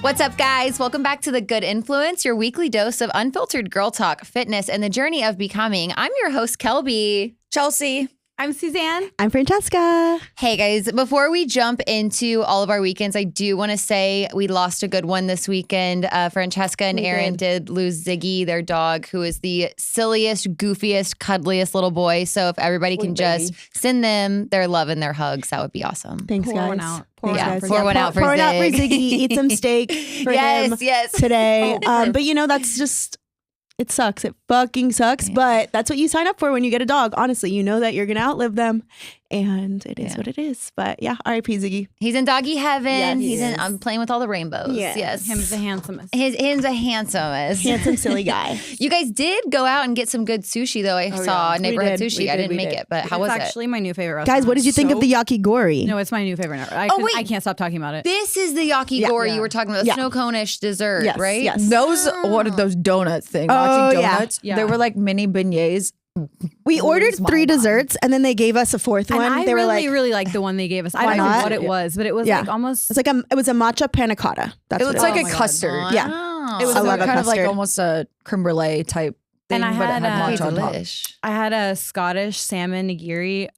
What's up, guys? Welcome back to The Good Influence, your weekly dose of unfiltered girl talk, fitness, and the journey of becoming. I'm your host, Kelby. Chelsea. I'm Suzanne. I'm Francesca. Hey, guys. Before we jump into all of our weekends, I do want to say we lost a good one this weekend. Francesca and Aaron did lose Ziggy, their dog, who is the silliest, goofiest, cuddliest little boy. So if everybody can just send them their love and their hugs, that would be awesome. Thanks, Pour guys. one out. Pour one out for Pour Zig. it out for Ziggy. Eat some steak for him today. But you know, that's just... It sucks. It fucking sucks. Yeah. But that's what you sign up for when you get a dog. Honestly, you know that you're going to outlive them. And it is what it is. But yeah, R.I.P. Ziggy. He's in doggy heaven. Yes, I'm playing with all the rainbows. Yes. Him's the handsomest. Him's the handsomest. Handsome, silly guy. You guys did go out and get some good sushi, though. I saw Neighborhood Sushi. I didn't make it, but how was it? It's actually my new favorite restaurant. Guys, what did you think of the yakigori? No, it's my new favorite. I can't stop talking about it. This is the yakigori you were talking about, the snow cone-ish dessert, right? Yes. Those, what are those donut things? Donuts. Yeah. They were like mini beignets. We ordered 3 desserts and then they gave us a 4th one. I they were really liked the one they gave us. I don't know what it was, but it was like almost... It's like it was a matcha panna cotta. It looks like a custard. Wow. Yeah. It was I love kind a of like custard. almost a creme brulee type thing, And I but it had had matcha on top. I had a Scottish salmon nigiri.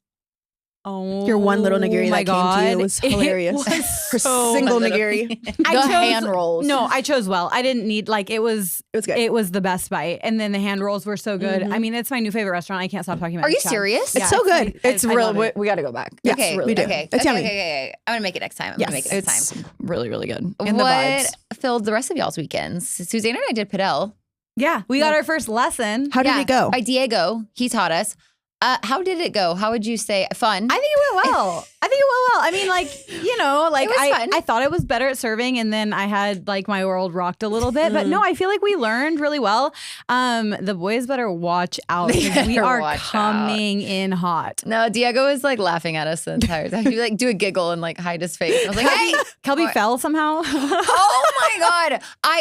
Oh, Your one little nigiri my that came to you God. was hilarious. It was so Single little. nigiri. Hand rolls. No, I chose well. I didn't need it was good. It was the best bite, and then the hand rolls were so good. I mean, it's my new favorite restaurant. I can't stop talking about it. Are you serious? It's so good. It's I real. love it. We got to go back. Yes, Okay, we do. okay. It's yummy. Okay. I'm going to make it next time. I'm going to make it next time. It's really, really good. And the What vibes. filled the rest of y'all's weekends? Suzanne and I did Padel. Yeah, we got our first lesson. How did it go? By Diego. He taught us. How did it go? How would you say? Fun? I think it went well. I mean, It was fun. I thought I was better at serving, and then I had my world rocked a little bit. But no, I feel like we learned really well. The boys better watch out because we are coming in hot. No, Diego was laughing at us the entire time. He would do a giggle and hide his face. I was like, hey! Kelby fell somehow. Oh my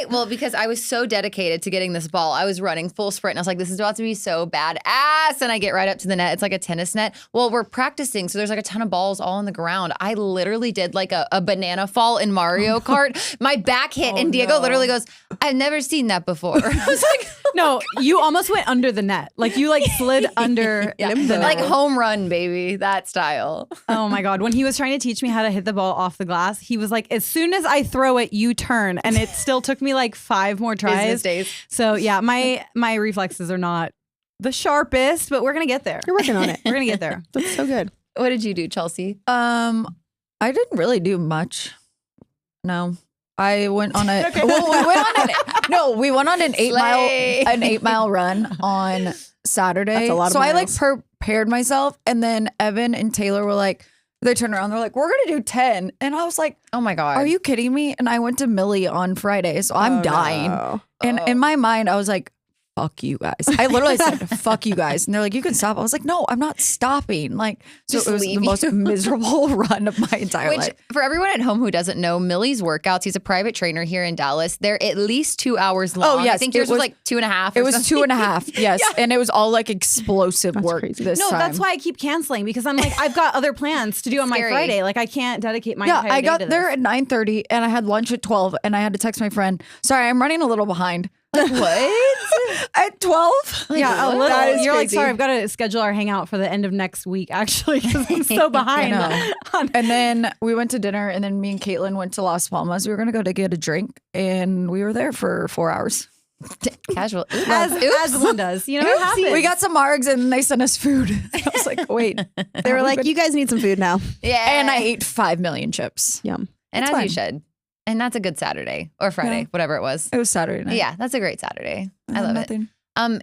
God. Because I was so dedicated to getting this ball. I was running full sprint and I was like, this is about to be so badass. And I get right up to the net. It's like a tennis net. Well, we're practicing. So there's a ton of balls all on the ground. I literally did a banana fall in Mario Kart. My back hit and Diego literally goes, I've never seen that before. I was like, no, you almost went under the net. You slid under the net. home run, baby, that style. Oh my God. When he was trying to teach me how to hit the ball off the glass, he was like, as soon as I throw it, you turn. And it still took me 5 more tries. Business days. So yeah, my reflexes are not the sharpest, but we're going to get there. You're working on it. We're going to get there. That's so good. What did you do, Chelsea? I didn't really do much. No. I went on a we went on an 8-mile run on Saturday. That's a lot of so miles. I prepared myself, and then Evan and Taylor were they turned around, they're like, we're gonna do 10. And I was like, Oh my God. are you kidding me? And I went to Millie on Friday, so I'm dying. No. And in my mind, I was like, fuck you guys. I literally said, fuck you guys. And they're like, you can stop. I was like, no, I'm not stopping. So Just it was leave the most miserable run of my entire Which, life. for everyone at home who doesn't know, Millie's workouts, he's a private trainer here in Dallas. They're at least 2 hours long. Oh, yes. I think yours was 2.5. It was 2.5. Yes. Yeah. And it was all explosive work crazy. this No, time. that's why I keep canceling because I'm I've got other plans to do on my Scary. Friday. I can't dedicate my entire I day got to there this. at 9:30 and I had lunch at 12 and I had to text my friend, sorry, I'm running a little behind. What? At 12? Yeah, a little. That is You're crazy. sorry, I've got to schedule our hangout for the end of next week, actually, because I'm so behind. And then we went to dinner and then me and Caitlin went to Las Palmas. We were going to go to get a drink and we were there for 4 hours. Casual. As one does. You know what happens? We got some margs and they sent us food. I was like, wait. They were like, you guys need some food now. Yeah. And I ate 5 million chips. Yum. And It's as fine. you should. And that's a good Saturday or Friday, whatever it was. It was Saturday night. Yeah, that's a great Saturday. I love it.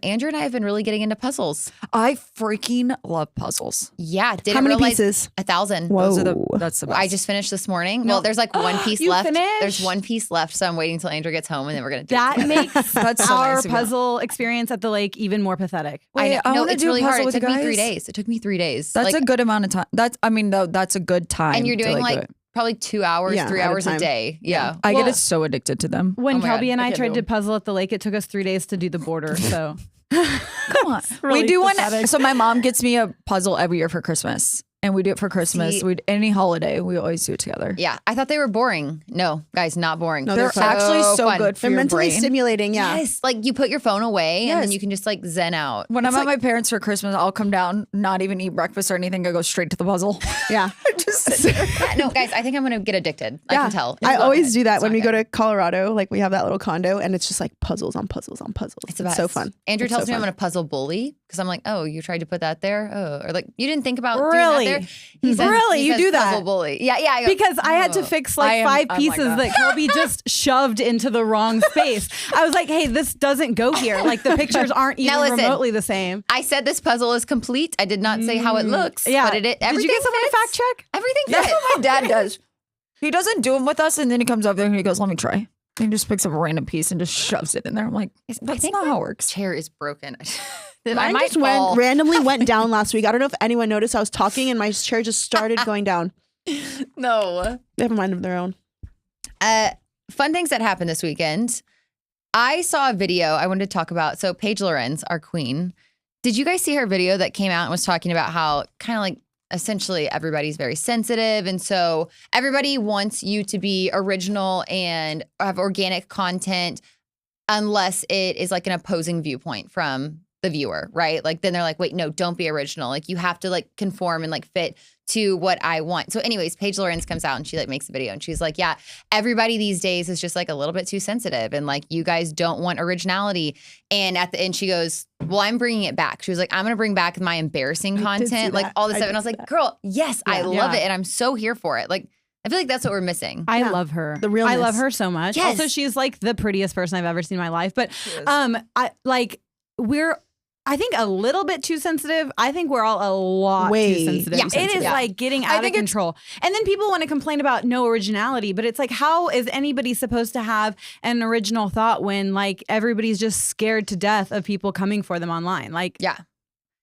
Andrew and I have been really getting into puzzles. I freaking love puzzles. Yeah. How many pieces? 1,000. Whoa. That's the best. I just finished this morning. Well, there's one piece You left. finished? There's one piece left, so I'm waiting till Andrew gets home and then we're gonna do That it. makes That's so our nice of you. puzzle experience at the lake even more pathetic. Wait, I No, wanna it's do a really hard. puzzle It with took you me 3 guys. days. It took me 3 days. That's a good amount of time. That's a good time. and you're doing to do it. probably 2 hours, Yeah, 3 at a hours a time. day. Yeah. I Well- get so addicted to them. When Oh my God, Kelby and I I can't tried do to puzzle at the lake, it took us 3 days to do the border. So Come on. really we do pathetic. one. So my mom gets me a puzzle every year for Christmas. and we do it for Christmas. Any holiday, we always do it together. Yeah, I thought they were boring. No, guys, not boring. No, They're so actually so fun. good for They're your mentally brain. stimulating. Yeah. Yes, like you put your phone away and then Yes. you can just like zen out. When I'm at my parents for Christmas, I'll come down, not even eat breakfast or anything. I go straight to the puzzle. Yeah. Just sit there. Yeah, no, guys, I think I'm gonna get addicted. I can tell. I Love always it. do that It's when not we go good. to Colorado. Like we have that little condo, and it's just like puzzles on puzzles on puzzles. It's the best. so fun. Andrew It's tells so me I'm fun. gonna puzzle bully because I'm like, oh, you tried to put that there, or like you didn't think about Really? doing that there. He says, Really? he You says do that? puzzle bully. Yeah, yeah. I go, Because I had to "Oh." fix like I'm 5 pieces like that Kobe just shoved into the wrong space. I was like, hey, this doesn't go here. Like the pictures aren't even Now listen. remotely the same. I said this puzzle is complete. I did not say how it looks. Yeah. but Did you everything get someone to fits. fact check? Everything That's fits. what my dad does. He doesn't do them with us, and then he comes up there and he goes, "Let me try." And he just picks up a random piece and just shoves it in there. I'm like, that's think not how it works. Chair is broken. I Mine might just fall. randomly went down last week. I don't know if anyone noticed. I was talking, and my chair just started going down. No. They have a mind of their own. Fun things that happened this weekend. I saw a video I wanted to talk about. So Paige Lorenz, our queen. Did you guys see her video that came out and was talking about how kind of like essentially everybody's very sensitive. And so everybody wants you to be original and have organic content unless it is like an opposing viewpoint from the viewer, right? Like then they're like, wait, no, don't be original. Like you have to like conform and like fit to what I want. So anyways, Paige Lorenz comes out and she like makes a video and she's like, yeah, everybody these days is just like a little bit too sensitive and like you guys don't want originality. And at the end she goes, well, I'm bringing it back. She was like, I'm going to bring back my embarrassing I did see content, like that. all this I stuff. And I did was see like, that. girl, yes, I Yeah. love Yeah. it. And I'm so here for it. Like, I feel like that's what we're missing. I Yeah. love her. The realness. I love her so much. Yes. Also, she's like the prettiest person I've ever seen in my life. But I think a little bit too sensitive. I think we're all a lot Way too sensitive. Yeah. It is Yeah. like getting I out of think it's- control. And then people want to complain about no originality, but it's like, how is anybody supposed to have an original thought when like everybody's just scared to death of people coming for them online? Like, Yeah.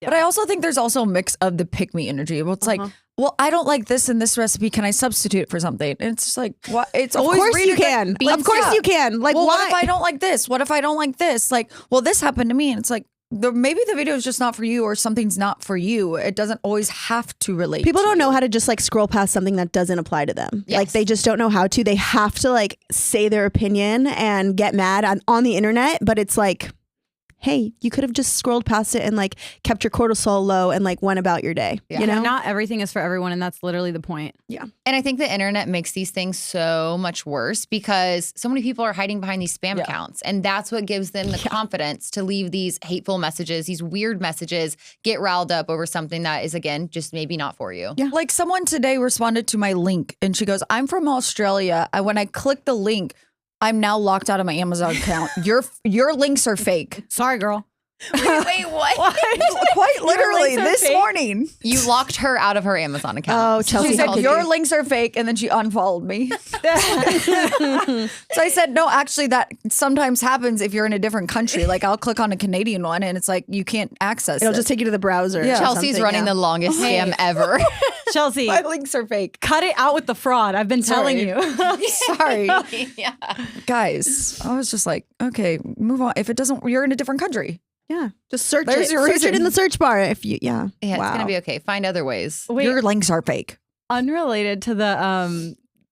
But I also think there's also a mix of the pick me energy. Well, it's like, well, I don't like this in this recipe. Can I substitute it for something? And it's just like, what? It's Of always course you reading the can. beans Of course up. you can. Like, Well, why? what if I don't like this? What if I don't like this? Like, well, this happened to me. And it's like, maybe the video is just not for you or something's not for you. It doesn't always have to relate. People to don't know you. how to just like scroll past something that doesn't apply to them. Yes. Like they just don't know how to. They have to like say their opinion and get mad on the internet. But it's like, hey, you could have just scrolled past it and like kept your cortisol low and like went about your day. Yeah. You know? not everything is for everyone. And that's literally the point. And I think the internet makes these things so much worse because so many people are hiding behind these spam accounts. And that's what gives them the confidence to leave these hateful messages, these weird messages, get riled up over something that is, again, just maybe not for you. Yeah. Like someone today responded to my link and she goes, I'm from Australia. When I click the link, I'm now locked out of my Amazon account. Your links are fake. Sorry, girl. Wait, what? Quite literally links are this fake? morning. You locked her out of her Amazon account. Oh, Chelsea She said, called your you. links are fake. And then she unfollowed me. So I said, no, actually, that sometimes happens if you're in a different country. Like I'll click on a Canadian one and it's like, you can't access It'll it. just take you to the browser. Yeah. or Chelsea's something, running yeah. the longest scam ever. Chelsea, My links are fake. cut it out with the fraud. I've been telling you. Sorry. Yeah. Guys, I was just like, okay, move on. If it doesn't, you're in a different country. Yeah. Just search There's it. your Search reason. it in the search bar if you, yeah. Yeah, Wow. it's going to be okay. Find other ways. Wait, Your links are fake. unrelated to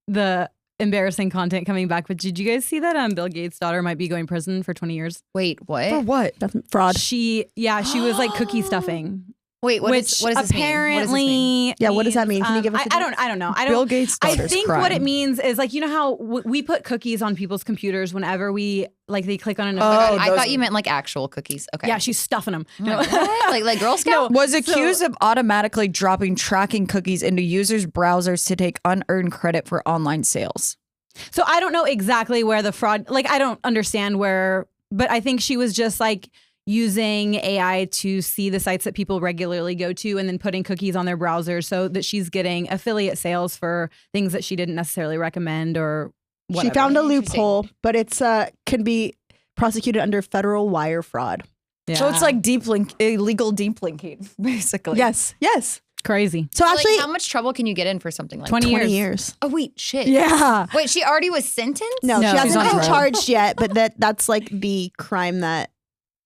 the embarrassing content coming back, but did you guys see that Bill Gates' daughter might be going to prison for 20 years? Wait, what? For what? That's fraud. She was like cookie stuffing. Wait, what which does this mean? What does this mean? apparently Yeah, what does that mean? Can you give us a I don't know. I don't Bill Gates' I daughter's think crime. what it means is like, you know how we put cookies on people's computers whenever we like they click on an Oh, I those- thought you meant like actual cookies. Okay. yeah, she's stuffing them. I'm like, what? like Girl Scout? Was accused of automatically dropping tracking cookies into users' browsers to take unearned credit for online sales. So I don't know exactly where the fraud, like I don't understand where, but I think she was just like using AI to see the sites that people regularly go to and then putting cookies on their browser so that she's getting affiliate sales for things that she didn't necessarily recommend or whatever. She found a Interesting. loophole, but it's can be prosecuted under federal wire fraud. Yeah. So it's like illegal deep linking, basically. Yes. Yes. crazy. So Like, actually, how much trouble can you get in for something like 20 that? 20 years. years. Oh, wait, shit. Yeah. Wait, she already was sentenced? No, No, she she's hasn't on been trial. charged yet, but that's like the crime that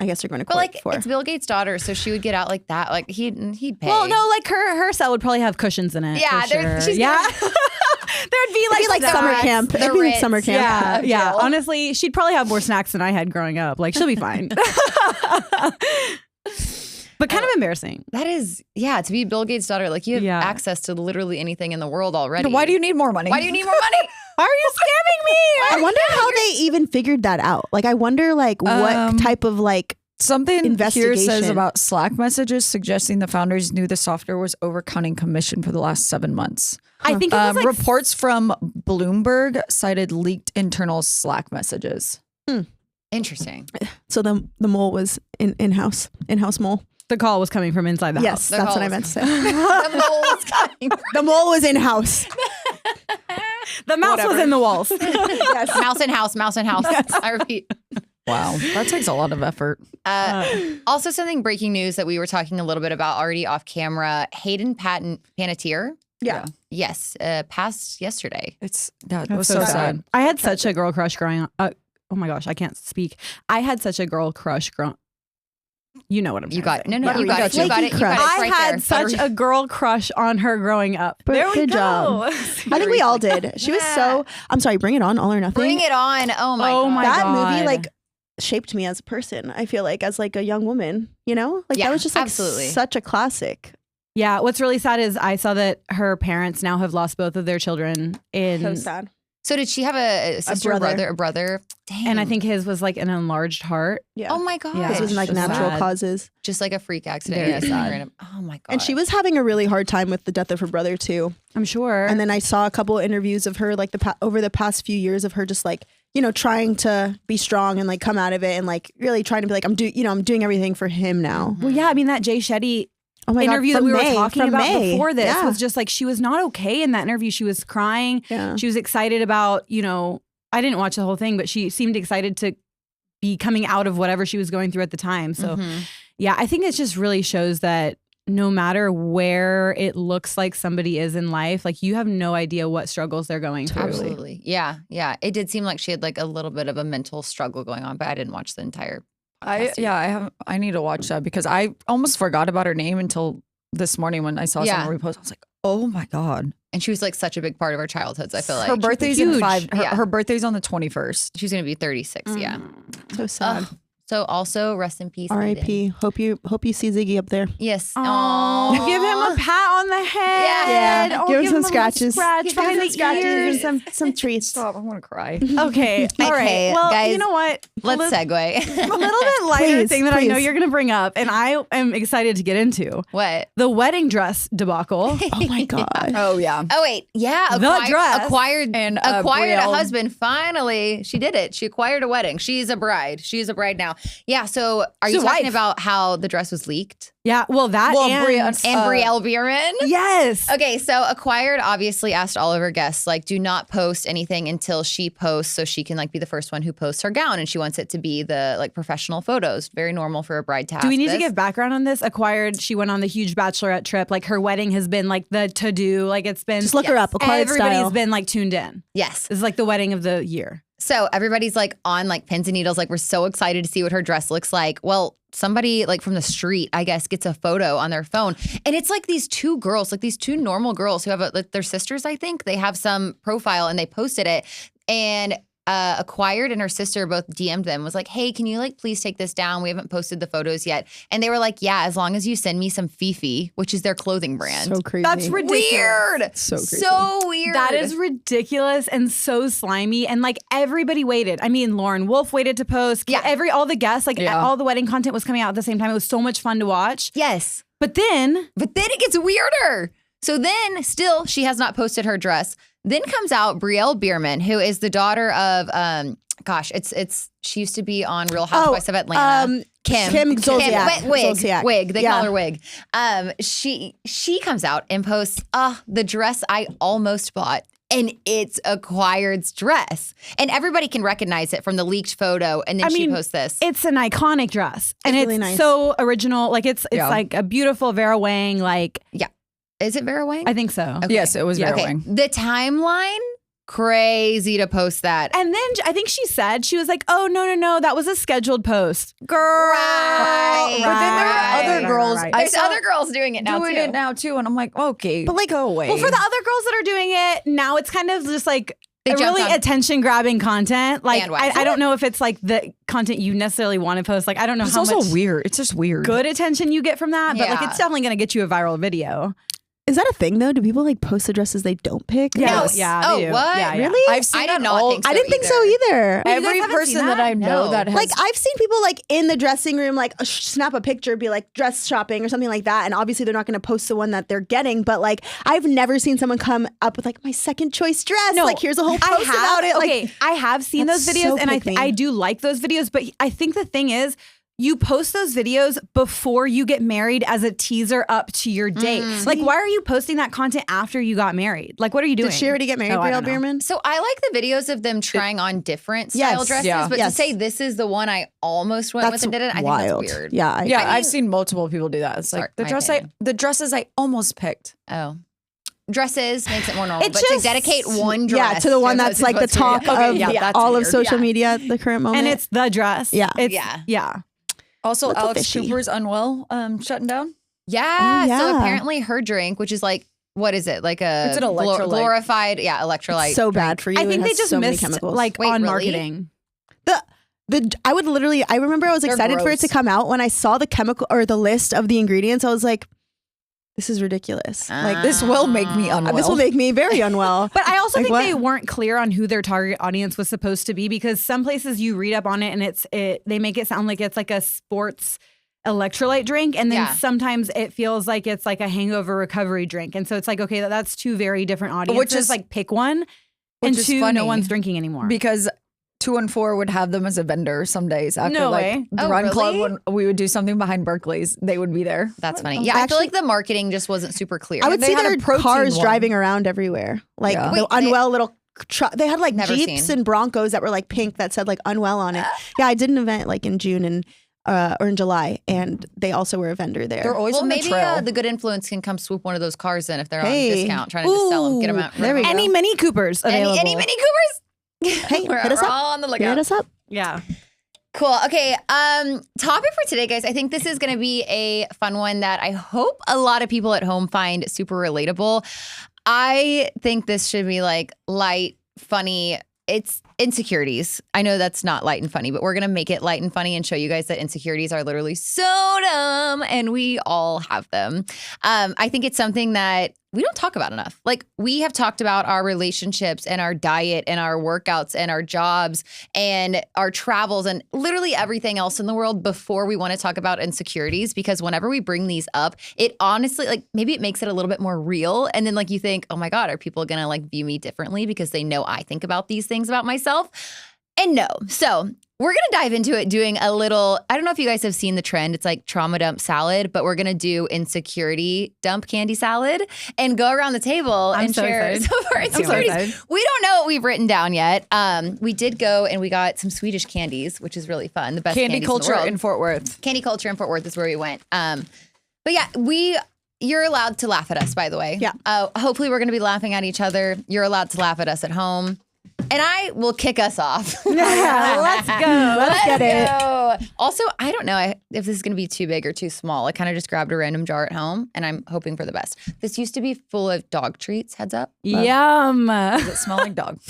I guess they're going to But court like, for. it's Bill Gates' daughter, so she would get out like that. Like he'd pay. Well, no, like her cell would probably have cushions in it. Yeah, for sure. she's yeah. There'd be like summer snacks. camp. the It'd be like Ritz. summer camp. Yeah, yeah. Jill. Honestly, she'd probably have more snacks than I had growing up. Like she'll be fine. But kind of embarrassing. That is, to be Bill Gates' daughter, like you have access to literally anything in the world already. Why do you need more money? Why do you need more money? Why are you scamming me? I wonder how they even figured that out. Like, I wonder, like, what type of, like, Something here investigation. says about Slack messages suggesting the founders knew the software was overcounting commission for the last 7 months. I think it was like reports from Bloomberg cited leaked internal Slack messages. Interesting. So the mole was in-house mole. the call was coming from inside the Yes, house. that's what I meant to say. The mole was coming. The mole was in-house. The mouse was in the walls. Yes. Mouse in house, mouse in house. I repeat. Wow, that takes a lot of effort. Also, something breaking news that we were talking a little bit about already off camera. Hayden Panettiere. Yeah. Yes. Passed yesterday. It was That's so sad. I had such a girl crush growing up. Oh my gosh, I can't speak. I had such a girl crush growing. You know what I'm saying. You got it. No, you got it. You got it. Flaky You got it. crush. It's I right had there. such a girl crush on her growing up. There we Good go. job. I think we all did. She was so. I'm sorry. Bring it on. All or nothing. Bring it on. Oh my Oh god. my that God. movie like shaped me as a person. I feel like as like a young woman. You know, like Yeah, that was just like absolutely. such a classic. Yeah, what's really sad is I saw that her parents now have lost both of their children in So sad. So did she have a sister, brother. a brother? Dang. and I think his was like an enlarged heart. Yeah. Oh my god. Yeah, This was like so natural sad. causes. Just like a freak accident. Very Yeah, sad. random. Oh my god. And she was having a really hard time with the death of her brother too. I'm sure. And then I saw a couple of interviews of her like over the past few years of her just like, you know, trying to be strong and like come out of it and like really trying to be like, I'm doing everything for him now. well, yeah, I mean that Jay Shetty Oh my interview God, that we from were May, talking from about May. before this Yeah. was just like she was not okay in that interview. She was crying. Yeah. She was excited about, I didn't watch the whole thing, but she seemed excited to be coming out of whatever she was going through at the time. So yeah, I think it just really shows that no matter where it looks like somebody is in life, like you have no idea what struggles they're going through. Absolutely. Yeah. Yeah. It did seem like she had like a little bit of a mental struggle going on, but I didn't watch the entire podcast yet. I need to watch that because I almost forgot about her name until this morning when I saw someone repost. I was like, oh my God. And she was like such a big part of our childhoods, I feel like. Her birthday's Huge. in 5. Yeah. Her birthday's on the 21st. She's going to be 36. Yeah. So sad. Ugh. So also rest in peace. Hayden. R.I.P. Hope you see Ziggy up there. Yes. Oh, give him a pat on the head. Yeah. Oh, Give him some a little scratches. Scratch Give behind him the some scratches ears. and some treats. Stop! I want to cry. Okay. All right. Okay, Well, guys, you know what? Let's segue. A little bit lighter Please, thing that I know please. you're going to bring up, and I am excited to get into What? the wedding dress debacle. Oh my God. Oh yeah. Oh wait, yeah, The dress. acquired And, acquired a Brielle. husband. Finally, she did it. She acquired a wedding. She's a bride. She's a bride now. Yeah. So, are She's you a talking wife. about how the dress was leaked Yeah. Well, that and and Brielle Bierman? yes. Okay, so Acquired obviously asked all of her guests, like, do not post anything until she posts so she can, like, be the first one who posts her gown. And she wants it to be the, like, professional photos. Very normal for a bride to ask Do we need to this. give background on this? Acquired, she went on the huge bachelorette trip. Like her wedding has been like the to-do. Like it's been. Just look her up. Acquired Everybody's style. been like tuned in. Yes. This is like the wedding of the year. So everybody's, like, on, like, pins and needles. Like, we're so excited to see what her dress looks like. Well, somebody, like, from the street, I guess, gets a photo on their phone. And it's, like, these two girls, like, these two normal girls who have, like, they're sisters, I think. They have some profile and they posted it. And Acquired and her sister both DM'd them, was like, hey, can you, like, please take this down? We haven't posted the photos yet. And they were like, yeah, as long as you send me some Fifi, which is their clothing brand. So crazy. That's ridiculous. Weird. So crazy. So weird. That is ridiculous and so slimy. And like everybody waited. I mean, Lauren Wolf waited to post. Yeah. All the guests, like Yeah. all the wedding content was coming out at the same time. It was so much fun to watch. Yes. But then it gets weirder. So then still she has not posted her dress. Then comes out Brielle Bierman, who is the daughter of she used to be on Real Housewives of Atlanta. Kim Zolciak. Wig. Zolciak. Wig. They Yeah. call her Wig. She comes out and posts, the dress I almost bought. And it's Acquired's dress. And everybody can recognize it from the leaked photo. And then she posts this. it's an iconic dress. And It's it's really nice. so original. Like it's Yeah. like a beautiful Vera Wang. Like Is it Vera Wang? I think so. Okay. Yes, it was Vera Okay. Wang. The timeline crazy to post that. And then I think she said, she was like, oh, no, that was a scheduled post. Girl. Right. But then there are other girls. Right. There's other girls doing it now too. And I'm like, okay, But like, go away. Well, for the other girls that are doing it, now it's kind of just like They jumped really on attention-grabbing content. Like, bandwagon. I don't know if it's like the content you necessarily want to post. Like, I don't know it's how also much weird. It's just weird. good attention you get from that, but like Yeah. it's definitely going to get you a viral video. is that a thing though? Do people like post the dresses they don't pick? Yes. Yeah. Oh, they do. what? Yeah, yeah. Really? I've seen I did that not all. think so. I didn't think so either. Wait, you guys Every haven't person seen that I know No. that has Like I've seen people like in the dressing room like snap a picture, be like dress shopping or something like that, and obviously they're not going to post the one that they're getting. But like I've never seen someone come up with like my second choice dress. No, like here's a whole post about it. Okay, Like I have seen those That's videos, so and pick me. I do like those videos. But I think the thing is, you post those videos before you get married as a teaser up to your date. Like, why are you posting that content after you got married? Like, what are you doing? did she already get married, Oh, I Brielle don't know. Bierman? So I like the videos of them trying on different style Yes. dresses, Yeah. but Yes. to say this is the one I almost went with and did it, I wild. think that's weird. Yeah, Yeah, I mean- I've seen multiple people do that. It's Sorry, like the my the dresses I almost picked. Oh. Dresses makes it more normal, It but just- to dedicate one dress. yeah, to the one those that's is like the what's talk weird. of yeah, that's all of weird. social Yeah. media at the current moment. And it's the dress. Yeah. It's, Yeah. Yeah. Also, That's a Alex fishy. Cooper's unwell, shutting down. Yeah, Oh, yeah. so apparently her drink, which is like, what is it? Like a It's an electrolyte. glorified, electrolyte. so bad for you. I think It they has just so many missed chemicals. like Wait, on really? marketing. I would literally. I remember I was They're excited for it gross. to come out when I saw the chemical or the list of the ingredients. I was like, "This is ridiculous. Like This will make me unwell. this will make me very unwell." But I also Like think what? they weren't clear on who their target audience was supposed to be, because some places you read up on it and they make it sound like it's like a sports electrolyte drink, and then Yeah. sometimes it feels like it's like a hangover recovery drink, and so it's like, okay, that's two very different audiences. Which is- like pick one, which and is two, funny no one's drinking anymore. because 2 and 4 would have them as a vendor some days after No like way. the Oh, run club really? when we would do something behind Berkeley's, they would be there. That's funny. Yeah, I feel Actually- like the marketing just wasn't super clear. I would They see had a their protein cars one. driving around everywhere, like Yeah. the Wait, they- unwell little. They had like Never Jeeps seen. and Broncos that were like pink that said like unwell on it. Yeah, I did an event like in June and or in July, and they also were a vendor there. They're always Well, on the maybe trail. the good influence can come swoop one of those cars in if they're Hey. on discount, trying to just sell them, get them Ooh, out. there we go. any Mini Coopers available. Any Mini Coopers? Hey, we're hit us we're up. all on the Hit lookout. us up. Yeah. Cool. Okay. Topic for today, guys. I think this is going to be a fun one that I hope a lot of people at home find super relatable. I think this should be like light, funny. It's insecurities. I know that's not light and funny, but we're going to make it light and funny and show you guys that insecurities are literally so dumb and we all have them. I think it's something that we don't talk about enough. Like, we have talked about our relationships and our diet and our workouts and our jobs and our travels and literally everything else in the world before we want to talk about insecurities, because whenever we bring these up, it honestly, like, maybe it makes it a little bit more real. And then like you think, oh my God, are people going to like view me differently because they know I think about these things about myself? And no. So we're going to dive into it doing a little, I don't know if you guys have seen the trend. It's like trauma dump salad, but we're going to do insecurity dump candy salad and go around the table I'm and so share excited. some of our so insecurities. excited. We don't know what we've written down yet. We did go and we got some Swedish candies, which is really fun. The best Candy candies culture in the world. in Fort Worth. Candy culture in Fort Worth is where we went. But yeah, you're allowed to laugh at us, by the way. Yeah. Hopefully we're going to be laughing at each other. You're allowed to laugh at us at home. And I will kick us off. Let's go. Let's get it. go. Also, I don't know if this is going to be too big or too small. I kind of just grabbed a random jar at home and I'm hoping for the best. This used to be full of dog treats. Heads up. Yum. Does it smell like dog?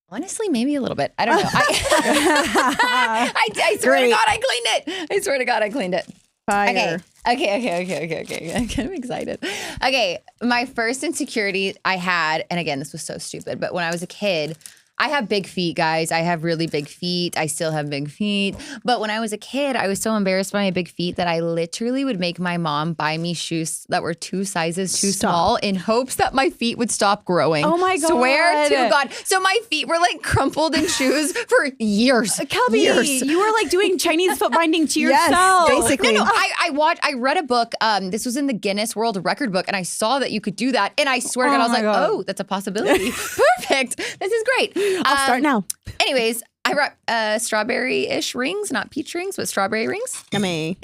Honestly, maybe a little bit. I don't know. I swear to Great. God, I cleaned it. I swear to God, I cleaned it. Fire. Okay. I'm excited. Okay, my first insecurity I had, and again, this was so stupid, but when I was a kid, I have big feet, guys. I have really big feet. I still have big feet. But when I was a kid, I was so embarrassed by my big feet that I literally would make my mom buy me shoes that were 2 sizes too small in hopes that my feet would stop growing. Oh my God. Swear to God. So my feet were like crumpled in shoes for years. Kelby, Years. you were like doing Chinese foot binding to Yes, yourself. basically. No, I read a book. This was in the Guinness World Record book, and I saw that you could do that. And I swear to God, I was my like, God. oh, that's a possibility. Perfect. This is great. I'll start now. Anyways, I brought strawberry-ish rings, not peach rings, but strawberry rings. Yummy.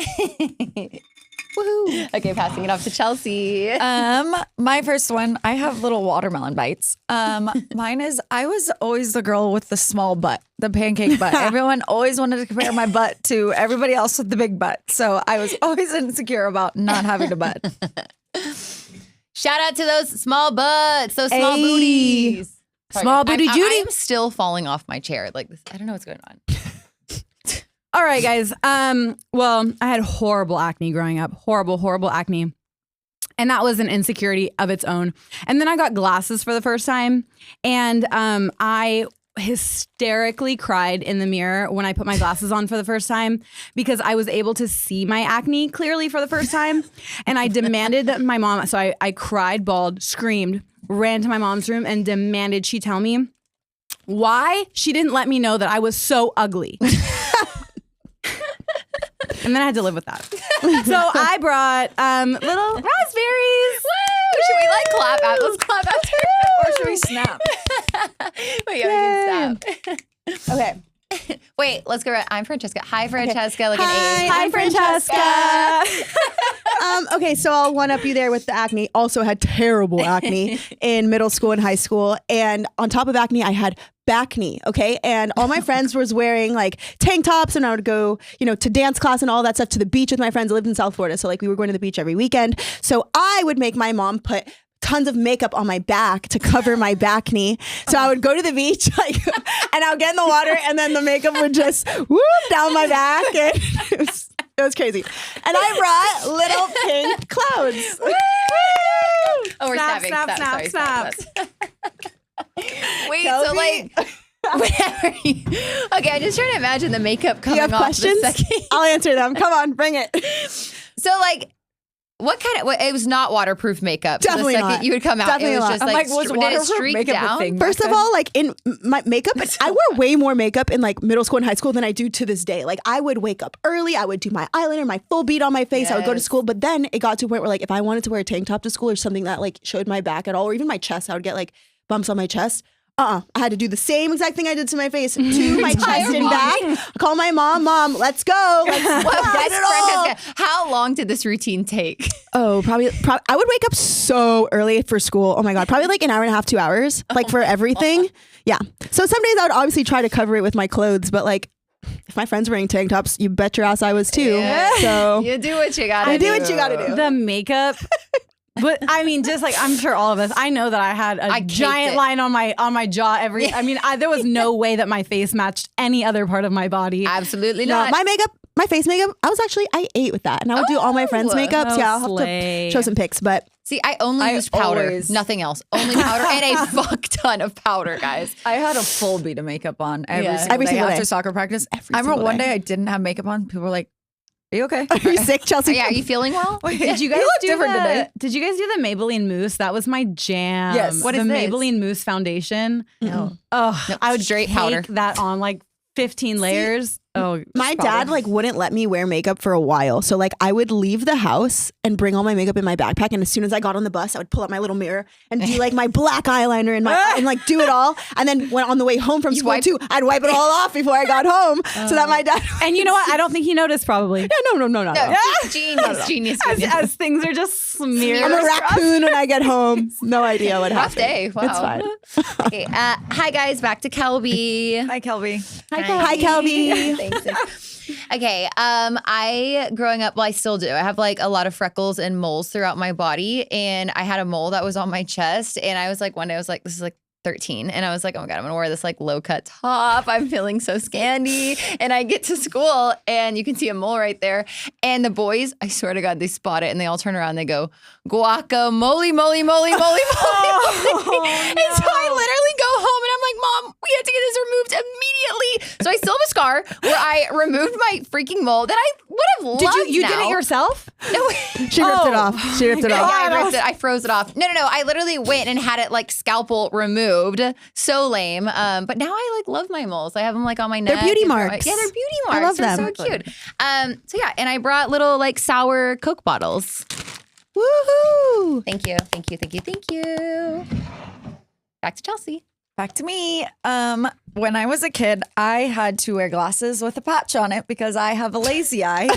Woohoo. Okay, passing it off to Chelsea. My first one, I have little watermelon bites. Mine is, I was always the girl with the small butt, the pancake butt. Everyone always wanted to compare my butt to everybody else with the big butt. So I was always insecure about not having a butt. Shout out to those small butts, those small booties. Sorry, Small booty Judy. I am still falling off my chair. Like this, I don't know what's going on. All right, guys. Well, I had horrible acne growing up. Horrible acne. And that was an insecurity of its own. And then I got glasses for the first time. And I hysterically cried in the mirror when I put my glasses on for the first time because I was able to see my acne clearly for the first time. And I demanded that my mom, so I cried, bawled, screamed, ran to my mom's room and demanded she tell me why she didn't let me know that I was so ugly. And then I had to live with that. So I brought little raspberries. Woo! Should we like clap out? Let's clap out. Or should we snap? Wait, yeah, we can snap. Okay. Wait, let's go. I'm Francesca. Hi, Francesca. Like an Hi, A. I'm Francesca. Okay, so I'll one up you there with the acne. Also had terrible acne in middle school and high school. And on top of acne, I had back knee, okay? And all my friends was wearing like tank tops and I would go, to dance class and all that stuff, to the beach with my friends. I lived in South Florida. So like we were going to the beach every weekend. So I would make my mom put tons of makeup on my back to cover my back knee. So I would go to the beach and I would get in the water and then the makeup would just whoop down my back. And it was crazy. And I brought little pink clouds. Woo! Oh, we're Snap, snapping. snap, snap, Sorry. Wait, Kelby? so like, whatever. Okay, I'm just trying to imagine the makeup coming You have off questions? the second. I'll answer them. Come on, bring it. So like, what kind of? It was not waterproof makeup. Definitely so the second not. you would come out, Definitely it was not. just I'm like, like, was did it waterproof streak makeup a down? thing? First of all, like in my makeup, I wore way more makeup in like middle school and high school than I do to this day. Like I would wake up early, I would do my eyeliner, my full bead on my face, I would go to Yes. school. But then it got to a point where like if I wanted to wear a tank top to school or something that like showed my back at all, or even my chest, I would get like bumps on my chest. I had to do the same exact thing I did to my face, to my chest and back. I call my mom, let's go. Let's get it all. Francesca, how long did this routine take? Oh, probably. I would wake up so early for school. Oh my God. Probably like an hour and a half, 2 hours, like for everything. Yeah. So some days I would obviously try to cover it with my clothes, but like if my friends were wearing tank tops, you bet your ass I was too. Yeah. So You do what you gotta I do. do what you gotta do. The makeup. But I mean, just like I'm sure all of us, I know that I had I a caked giant it. line on my jaw every. I mean, there was no way that my face matched any other part of my body. Absolutely no, not. my makeup, my face makeup, I ate with that. And I would do all my friends' Oh, makeups. Yeah, I'll have slay. to show some pics, but See, I only used powder, always- nothing else. Only powder and a fuck ton of powder, guys. I had a full beat of makeup on every Yeah. single Every day single after day. soccer practice. Every I remember single one day. day I didn't have makeup on. People were like, "Are you okay?" are you sick, Chelsea? Yeah, are you feeling well? Did you guys look do different the, today. Did you guys do the Maybelline mousse? That was my jam. Yes. What the is this? Maybelline mousse foundation. No. Oh, No, I would straight take powder. that on like 15 layers. Oh, My just powder. dad like wouldn't let me wear makeup for a while. So like I would leave the house and bring all my makeup in my backpack. And as soon as I got on the bus, I would pull out my little mirror and do like my black eyeliner and like do it all. And then when on the way home from school wipe- too, I'd wipe it all off before I got home so that my dad. And you know what? I don't think he noticed probably. Yeah, no. No, genius. As things are just smeared. I'm a raccoon when I get home. No idea what Rough happened. day. Wow. It's fine. Okay. Hi guys, back to Kelby. Hi, Kelby. Hi, Kelby. Thanks. Okay. I growing up, well, I still do. I have like a lot of freckles and moles throughout my body, and I had a mole that was on my chest, and I was like, one day I was like, this is like 13, and I was like, oh my God, I'm gonna wear this like low cut top. I'm feeling so scandy, and I get to school, and you can see a mole right there, and the boys, I swear to God, they spot it, and they all turn around, and they go, guacamole, moly, moly, moly, moly. And so I literally go home, and I'm like, Mom, we have to get this removed immediately. So I still have a scar where I removed my freaking mole that I would have loved. Did you did now. it yourself? No. She ripped it off. She ripped it Yeah, off. I ripped it. I froze it off. No. I literally went and had it like scalpel removed. So lame. But now I like love my moles. I have them like on my neck. They're beauty and marks. Yeah, they're beauty I marks. love They're them. so cute. So yeah, and I brought little like sour Coke bottles. Woohoo! Thank you. Back to Chelsea. Back to me. When I was a kid, I had to wear glasses with a patch on it because I have a lazy eye.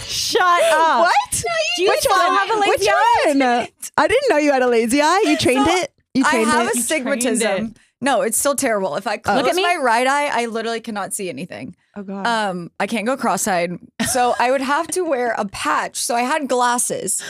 Shut up. What? Do you still have a lazy eye? Which one? I didn't know you had a lazy eye. You trained it? You I trained have it? a astigmatism. No, it's still terrible. If I close Look at me. my right eye, I literally cannot see anything. Oh, God. I can't go cross-eyed. So I would have to wear a patch. So I had glasses.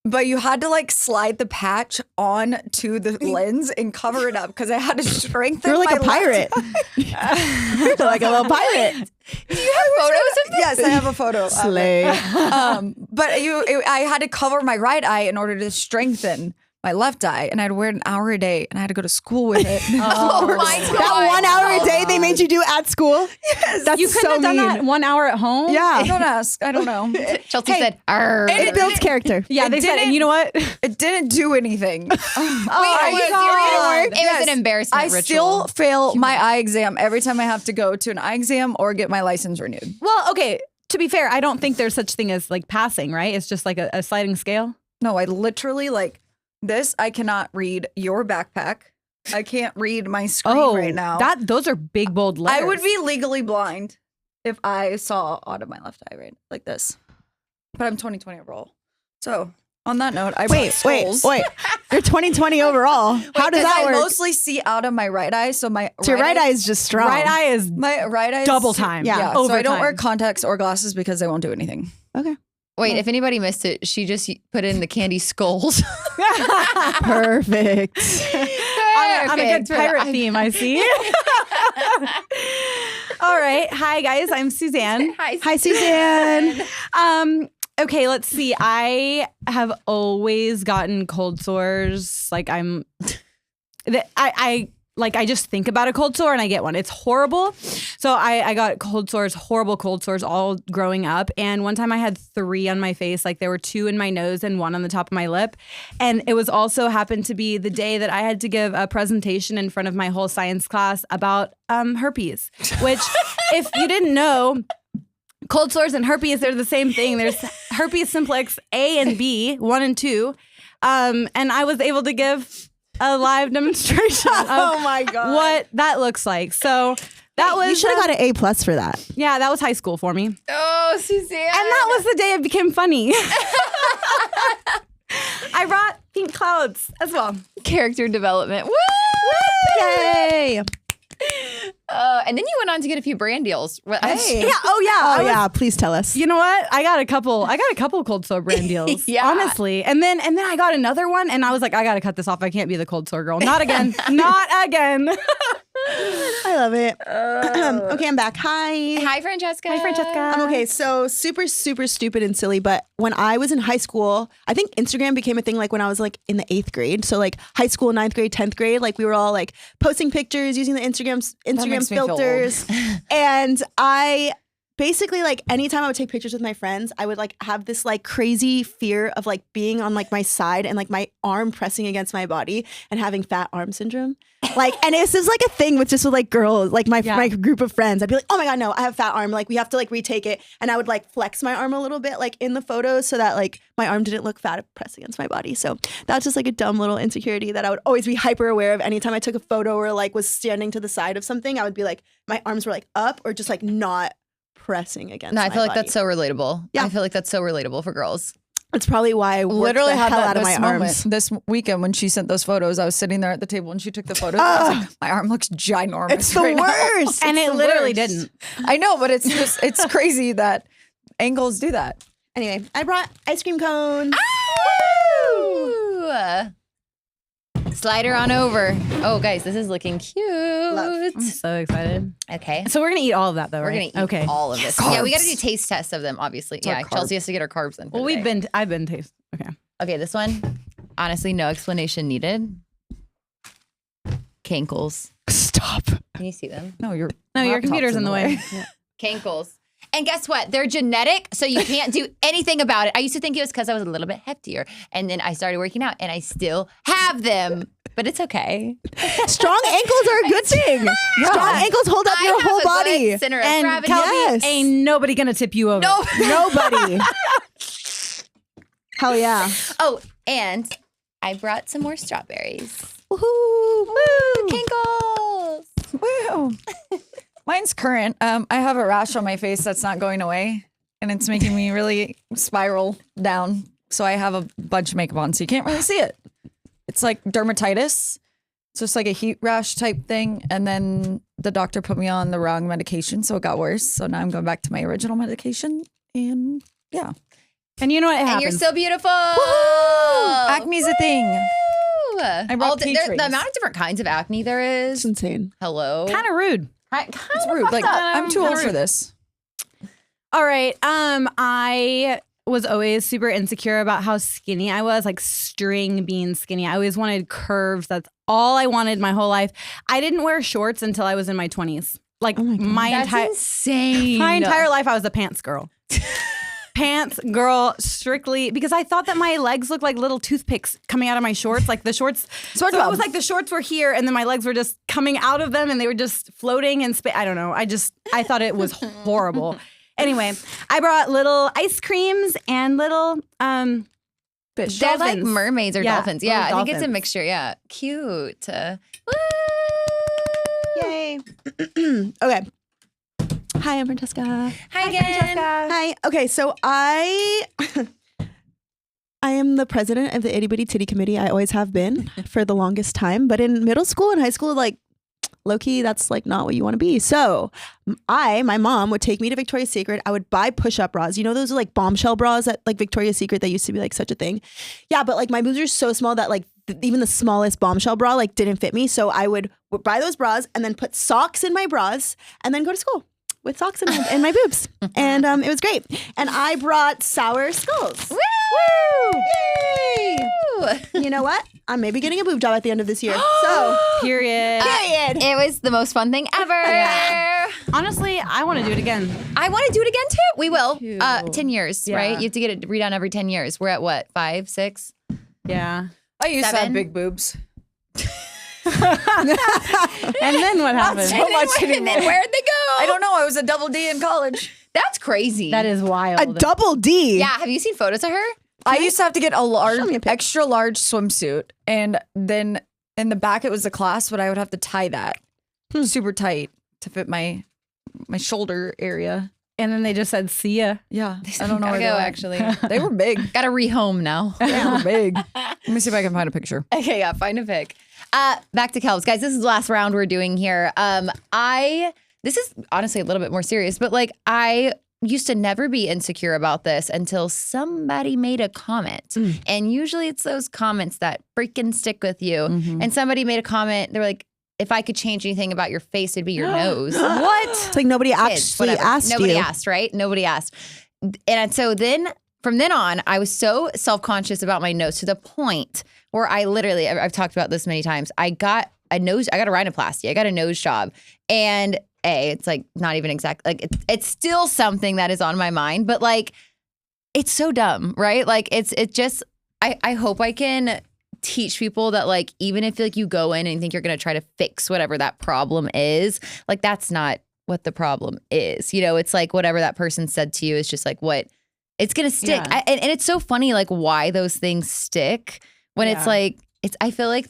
But you had to like slide the patch on to the lens and cover it up because I had to strengthen. You're like my a pirate. You're like a little pirate. Do you have photos of this? Yes, I have a photo. Slay. But I had to cover my right eye in order to strengthen my left eye, and I'd wear it an hour a day, and I had to go to school with it. Oh my God. That 1 hour a day they made you do at school? Yes. That's You couldn't so have done mean. that 1 hour at home? Yeah. Don't ask. I don't know. Chelsea said, "Arr." It builds character. Yeah, It they said, didn't- and you know what? It didn't do anything. Wait, are you serious? It was an embarrassment I ritual. still fail my eye exam every time I have to go to an eye exam or get my license renewed. Well, okay, to be fair, I don't think there's such thing as like passing, right? It's just like a sliding scale. No, I literally like this. I cannot read your backpack. I can't read my screen right now. Those are big, bold letters. I would be legally blind if I saw out of my left eye right like this. But I'm 20/20 overall. So on that note, I Wait. You're 20/20 overall. How does that I work? mostly see out of my right eye, so my So your right eye is just strong. Right eye is my right eye double time. Yeah. So I don't Overtime. wear contacts or glasses because they won't do anything. Okay. Wait, if anybody missed it, she just put in the candy skulls. Perfect. on a good pirate theme, I see. All right. Hi, guys. I'm Suzanne. Hi, Suzanne. Okay, let's see. I have always gotten cold sores. Like I just think about a cold sore and I get one. It's horrible. So I got cold sores, horrible cold sores all growing up. And one time I had 3 on my face. Like there were 2 in my nose and 1 on the top of my lip. And it was also happened to be the day that I had to give a presentation in front of my whole science class about herpes, which if you didn't know, cold sores and herpes, they're the same thing. There's herpes simplex A and B, 1 and 2. And I was able to give a live demonstration of Oh my God. what that looks like. So that was You should have got an A+ for that. yeah, that was high school for me. And Oh, Suzanne. that was the day it became funny. I brought pink clouds as well. character development. Woo! Yay. And then you went on to get a few brand deals. Well, Hey. Yeah, oh yeah. Oh I was- yeah, please tell us. You know what? I got a couple cold sore brand deals. Yeah. Honestly. And then I got another one and I was like, I gotta cut this off. I can't be the cold sore girl. Not again. Not again. I love it. Okay, I'm back. Hi. Hi, Francesca. Hi, Francesca. Okay, so super, super stupid and silly, but when I was in high school, I think Instagram became a thing like when I was like in the 8th grade. So like high school, 9th grade, 10th grade, like we were all like posting pictures using the Instagram makes me feel old. filters. And I basically like anytime I would take pictures with my friends, I would like have this like crazy fear of like being on like my side and like my arm pressing against my body and having fat arm syndrome. Like, and this is like a thing with like girls, like my group of friends. I'd be like, oh my God, no, I have fat arm. Like we have to like retake it. And I would like flex my arm a little bit like in the photos so that like my arm didn't look fat pressed against my body. So that's just like a dumb little insecurity that I would always be hyper aware of. Anytime I took a photo or like was standing to the side of something, I would be like, my arms were like up or just like not pressing against No, I my feel like body. that's so relatable. Yeah. I feel like that's so relatable for girls. It's probably why I worked Literally the had hell that out of this my moment arms. this weekend when she sent those photos. I was sitting there at the table and she took the photos. I was like, my arm looks ginormous. It's the right now." worst. And It's it the literally worst. didn't. I know, but it's just it's crazy that angles do that. Anyway, I brought ice cream cones. Ooh. Slide her on over. Oh, guys, this is looking cute. I'm so excited. Okay. So we're gonna eat all of that though, We're right? gonna eat all of this. Yeah, we got to Carbs. do taste tests of them, obviously. our Yeah, carbs. Chelsea has to get her carbs in. for Well, the day. I've been tasting. Okay. Okay, this one, honestly, no explanation needed. Cankles. Stop. Can you see them? No, your Computer's in the way. Cankles. And guess what? They're genetic, so you can't do anything about it. I used to think it was because I was a little bit heftier. And then I started working out, and I still have them. But it's okay. Strong ankles are a good thing. Strong ankles hold up I your have whole a body. good center of And gravity. Kelby, Yes. ain't nobody gonna tip you over. No. Nobody. Hell yeah. Oh, and I brought some more strawberries. Woohoo! Woo! Cankles! Woo! Mine's current. I have a rash on my face that's not going away, and it's making me really spiral down. So I have a bunch of makeup on, so you can't really see it. It's like dermatitis. It's just like a heat rash type thing. And then the doctor put me on the wrong medication, so it got worse. So now I'm going back to my original medication. And yeah. And you know what happens? And you're so beautiful. Acne's a thing. Woo! I brought tea the trees. amount of different kinds of acne there is. It's insane. Hello. Kind of rude. It's rude. Like, I'm too old for this. All right. I was always super insecure about how skinny I was, like string bean skinny. I always wanted curves. That's all I wanted my whole life. I didn't wear shorts until I was in my 20s. Like That's insane. my entire life, I was a pants girl. Pants girl, strictly because I thought that my legs looked like little toothpicks coming out of my shorts. Like the shorts. So it was like the shorts were here and then my legs were just coming out of them and they were just floating and I don't know. I thought it was horrible. Anyway, I brought little ice creams and little fish. They're like Dolphins. mermaids or dolphins. Yeah, little I think it's a dolphins. mixture. Yeah. Cute. Woo! Yay. Okay. Hi, I'm Francesca. Hi again. Hi. Okay, so I am the president of the Itty Bitty Titty Committee. I always have been for the longest time. But in middle school and high school, like low-key, that's like not what you want to be. So my mom would take me to Victoria's Secret. I would buy push-up bras. You know, those are like bombshell bras at like Victoria's Secret that used to be like such a thing. Yeah, but like my boobs are so small that like even the smallest bombshell bra like didn't fit me. So I would buy those bras and then put socks in my bras and then go to school with socks in my boobs. And it was great. And I brought sour skulls. Woo! Yay! You know what? I'm maybe getting a boob job at the end of this year. So, Period. It was the most fun thing ever. Honestly, I want to do it again. I want to do it again too. We will. 10 years, Yeah. right? You have to get it redone every 10 years. We're at what? 5, 6? Yeah. I used to 7? have big boobs. And then what happened? so much anymore. And then where'd they go? I don't know. I was a double D in college. That's crazy. That is wild. a double D. Yeah. Have you seen photos of her? I used to have to get a large, Show me a pic. extra large swimsuit. And then in the back, it was a clasp, but I would have to tie that super tight to fit my shoulder area. And then they just said, see ya. Yeah. I don't know Gotta where go, they went. actually. They were big. Gotta rehome now. They were big. Let me see if I can find a picture. Okay, yeah, find a pic. Back to Kelps. Guys, this is the last round we're doing here. This is honestly a little bit more serious, but like I used to never be insecure about this until somebody made a comment. And usually it's those comments that freaking stick with you. And somebody made a comment, they were like, if I could change anything about your face, it'd be your nose. What? It's like nobody actually Whatever. asked Nobody you. asked, right? Nobody asked. And so then from then on, I was so self-conscious about my nose to the point where I literally, I've talked about this many times. I got a rhinoplasty. I got a nose job. And it's like not even exact, like it's still something that is on my mind, but like, it's so dumb, right? Like it just, I hope I can teach people that like, even if like you go in and think you're going to try to fix whatever that problem is, like that's not what the problem is. You know, it's like whatever that person said to you is just like what it's going to stick. Yeah. And it's so funny, like why those things stick when it's like, I feel like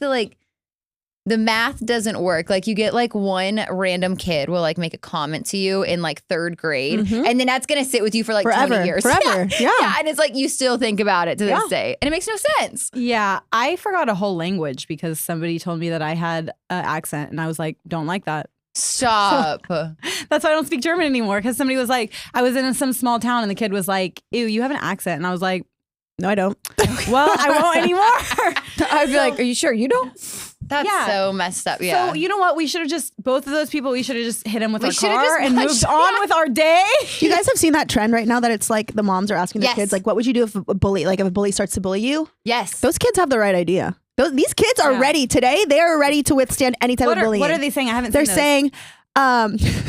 the math doesn't work. Like you get like one random kid will like make a comment to you in like 3rd grade and then that's going to sit with you for like Forever. 20 years. Forever. Yeah. And it's like you still think about it to this day and it makes no sense. Yeah, I forgot a whole language because somebody told me that I had an accent and I was like, don't like that. Stop. That's why I don't speak German anymore because somebody was like, I was in some small town and the kid was like, ew, you have an accent. And I was like, No, I don't. well, I won't anymore. I'd be like, are you sure you don't? That's Yeah. so messed up. Yeah. So you know what? We should have just, both of those people, we should have just hit them with We our should have car just and punched- moved on with our day. You guys have seen that trend right now that it's like the moms are asking their Yes. kids, like, what would you do if a bully, like if a bully starts to bully you? Yes. Those kids have the right idea. These kids are ready today. They are ready to withstand any type of bullying. What are they saying? I haven't They're seen those. saying,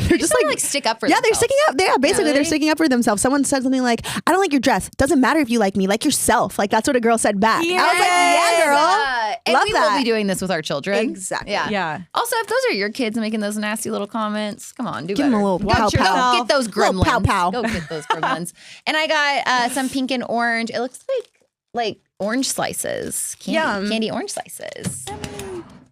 they're just like stick up for yeah, they're themselves. sticking up. Yeah, basically Really? they're sticking up for themselves. Someone said something like, I don't like your dress. Doesn't matter if you like me. Like yourself. Like that's what a girl said back. I was like, yeah, girl. And Love we that. will be doing this with our children. Exactly. Yeah. Yeah. Also, if those are your kids making those nasty little comments, come on, do Give better. them a little Go pow get- pow. Go get those Little gremlins. pow pow. Go get those gremlins. And I got some pink and orange. It looks like orange slices. Yum. Candy orange slices.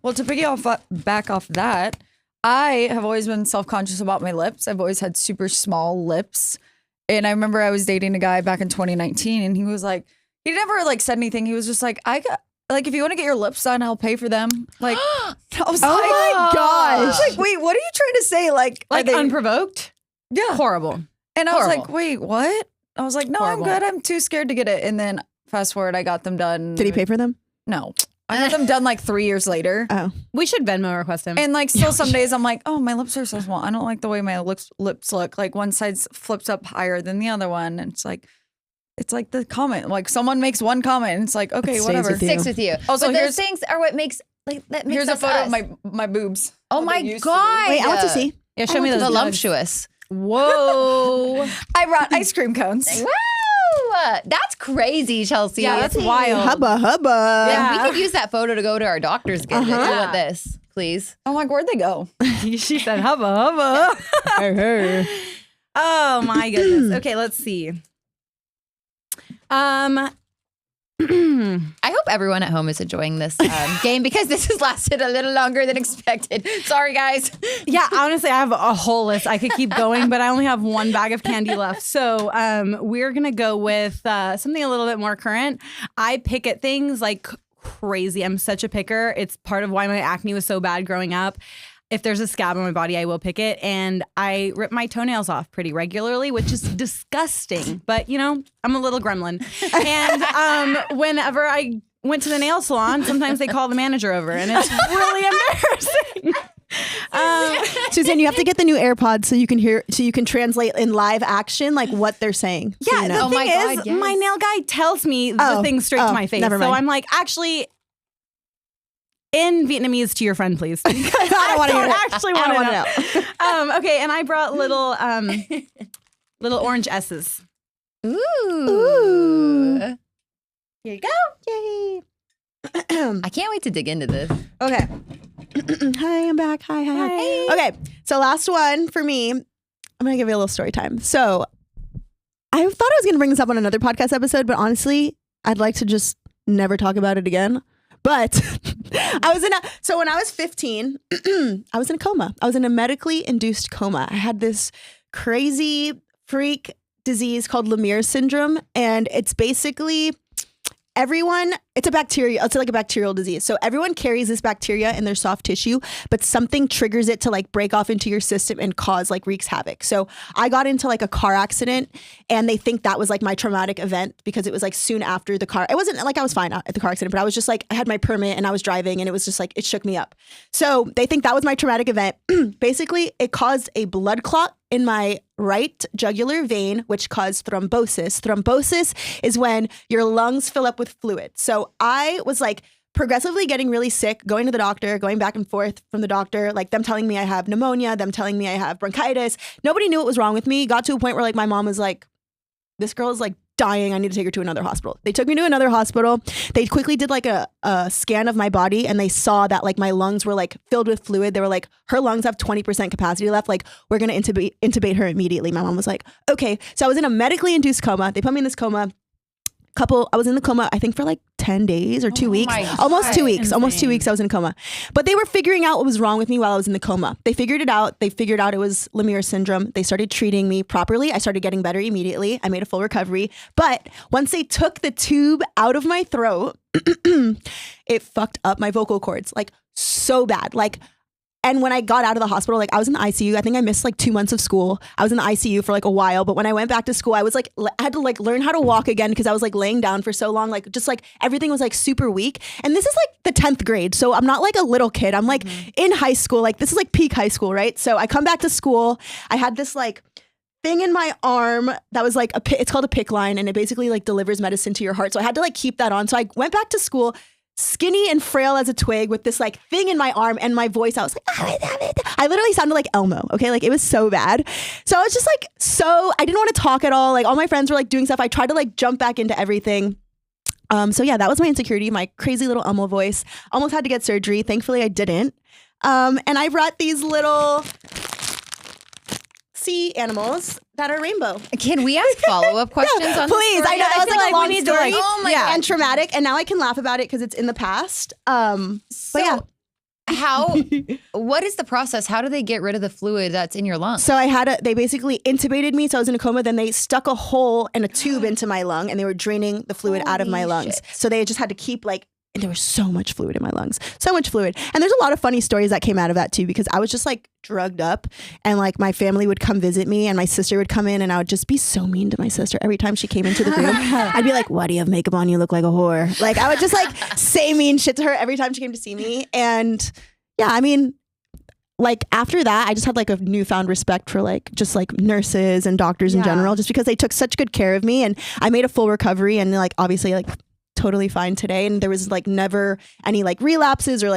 Well, to back off that, I have always been self-conscious about my lips. I've always had super small lips. And I remember I was dating a guy back in 2019 and he was like, he never like said anything. He was just like, if you want to get your lips done, I'll pay for them. Like, I was Oh my gosh. I was like, wait, what are you trying to say? Like unprovoked? Yeah. Horrible. And I was Horrible. like, wait, what? I was like, no, Horrible. I'm good. I'm too scared to get it. And then fast forward, I got them done. Did he pay for them? No. I got them done like 3 years later. Oh. We should Venmo request him. And like still some days I'm like, oh, my lips are so small. I don't like the way my lips look. Like one side flips up higher than the other one. And it's like the comment. Like someone makes one comment and it's like, okay, It stays whatever. with you. Sticks with you. Also, but those here's- things are what makes that makes Here's a us photo us. of my boobs. Oh How my they used to be. God. Wait, I want to see. yeah, show me those. voluptuous. Whoa. I brought ice cream cones. Wow, that's crazy, Chelsea. Yeah, that's wild. Hubba hubba. Yeah, we Yeah. could use that photo to go to our doctors. Get it. I want this, please. I'm like, where'd they go? She said hubba hubba. Oh my goodness. Okay, let's see. I hope everyone at home is enjoying this game because this has lasted a little longer than expected. Sorry, guys. Yeah, honestly, I have a whole list. I could keep going, but I only have one bag of candy left. So we're going to go with something a little bit more current. I pick at things like crazy. I'm such a picker. It's part of why my acne was so bad growing up. If there's a scab on my body, I will pick it. And I rip my toenails off pretty regularly, which is disgusting. But, you know, I'm a little gremlin. And whenever I went to the nail salon, sometimes they call the manager over. And it's really embarrassing. Suzanne, you have to get the new AirPods so you can translate in live action like what they're saying. So Yeah, you know. the thing my is, God, yes. my nail guy tells me the thing straight to my face. never So mind. I'm like, actually, in Vietnamese to your friend, please. I don't want to hear it. actually I want don't to know. Okay, and I brought little orange S's. Ooh. Here you go. Yay. I can't wait to dig into this. Okay. Hi, I'm back. Hi. Okay, so last one for me. I'm going to give you a little story time. So I thought I was going to bring this up on another podcast episode, but honestly, I'd like to just never talk about it again. But so when I was 15, I was in a coma. I was in a medically induced coma. I had this crazy freak disease called Lemire syndrome. And it's basically it's a bacteria. It's like a bacterial disease. So everyone carries this bacteria in their soft tissue, but something triggers it to like break off into your system and wreaks havoc. So I got into like a car accident and they think that was like my traumatic event because it was like soon after the car. It wasn't like I was fine at the car accident, but I was just like, I had my permit and I was driving and it was just like, it shook me up. So they think that was my traumatic event. Basically, it caused a blood clot in my right jugular vein, which caused thrombosis. Thrombosis is when your lungs fill up with fluid. So I was like progressively getting really sick, going to the doctor, going back and forth from the doctor, like them telling me I have pneumonia, them telling me I have bronchitis. Nobody knew what was wrong with me. Got to a point where like my mom was like, this girl is like dying. I need to take her to another hospital. They took me to another hospital. They quickly did like a scan of my body and they saw that like my lungs were like filled with fluid. They were like, her lungs have 20% capacity left. Like we're going to intubate her immediately. My mom was like, okay. So I was in a medically induced coma. They put me in this coma. I was in the coma, I think for like 10 days or 2 weeks, almost 2 weeks, almost 2 weeks I was in a coma. But they were figuring out what was wrong with me while I was in the coma. They figured it out. They figured out it was Lemire syndrome. They started treating me properly. I started getting better immediately. I made a full recovery. But once they took the tube out of my throat, it fucked up my vocal cords like so bad. And when I got out of the hospital, like I was in the ICU. I think I missed like 2 months of school. I was in the ICU for like a while. But when I went back to school, I was like, I had to like learn how to walk again because I was like laying down for so long. Like just like everything was like super weak. And this is like the 10th grade. So I'm not like a little kid. I'm like in high school. Like this is like peak high school, right? So I come back to school. I had this like thing in my arm that was like it's called a PICC line. And it basically like delivers medicine to your heart. So I had to like keep that on. So I went back to school skinny and frail as a twig with this like thing in my arm and my voice. I was like, I literally sounded like Elmo. Okay. Like it was so bad. So I was just like, I didn't want to talk at all. Like all my friends were like doing stuff. I tried to like jump back into everything. So yeah, that was my insecurity, my crazy little Elmo voice. Almost had to get surgery. Thankfully I didn't. And I brought these little sea animals that are rainbow. Can we ask follow-up questions on Please, this I know that was like a long story. Oh my God. And traumatic, and now I can laugh about it because it's in the past. But yeah, what is the process? How do they get rid of the fluid that's in your lungs? So they basically intubated me. So I was in a coma. Then they stuck a hole and a tube into my lung and they were draining the fluid out of my lungs. Shit. So they just had to keep and there was so much fluid in my lungs, so much fluid. And there's a lot of funny stories that came out of that too, because I was just drugged up and my family would come visit me and my sister would come in and I would just be so mean to my sister every time she came into the room. I'd be like, why do you have makeup on? You look like a whore. I would just say mean shit to her every time she came to see me. And yeah, I mean, after that, I just had a newfound respect for just nurses and doctors in general, just because they took such good care of me and I made a full recovery and obviously totally fine today. And there was never any relapses or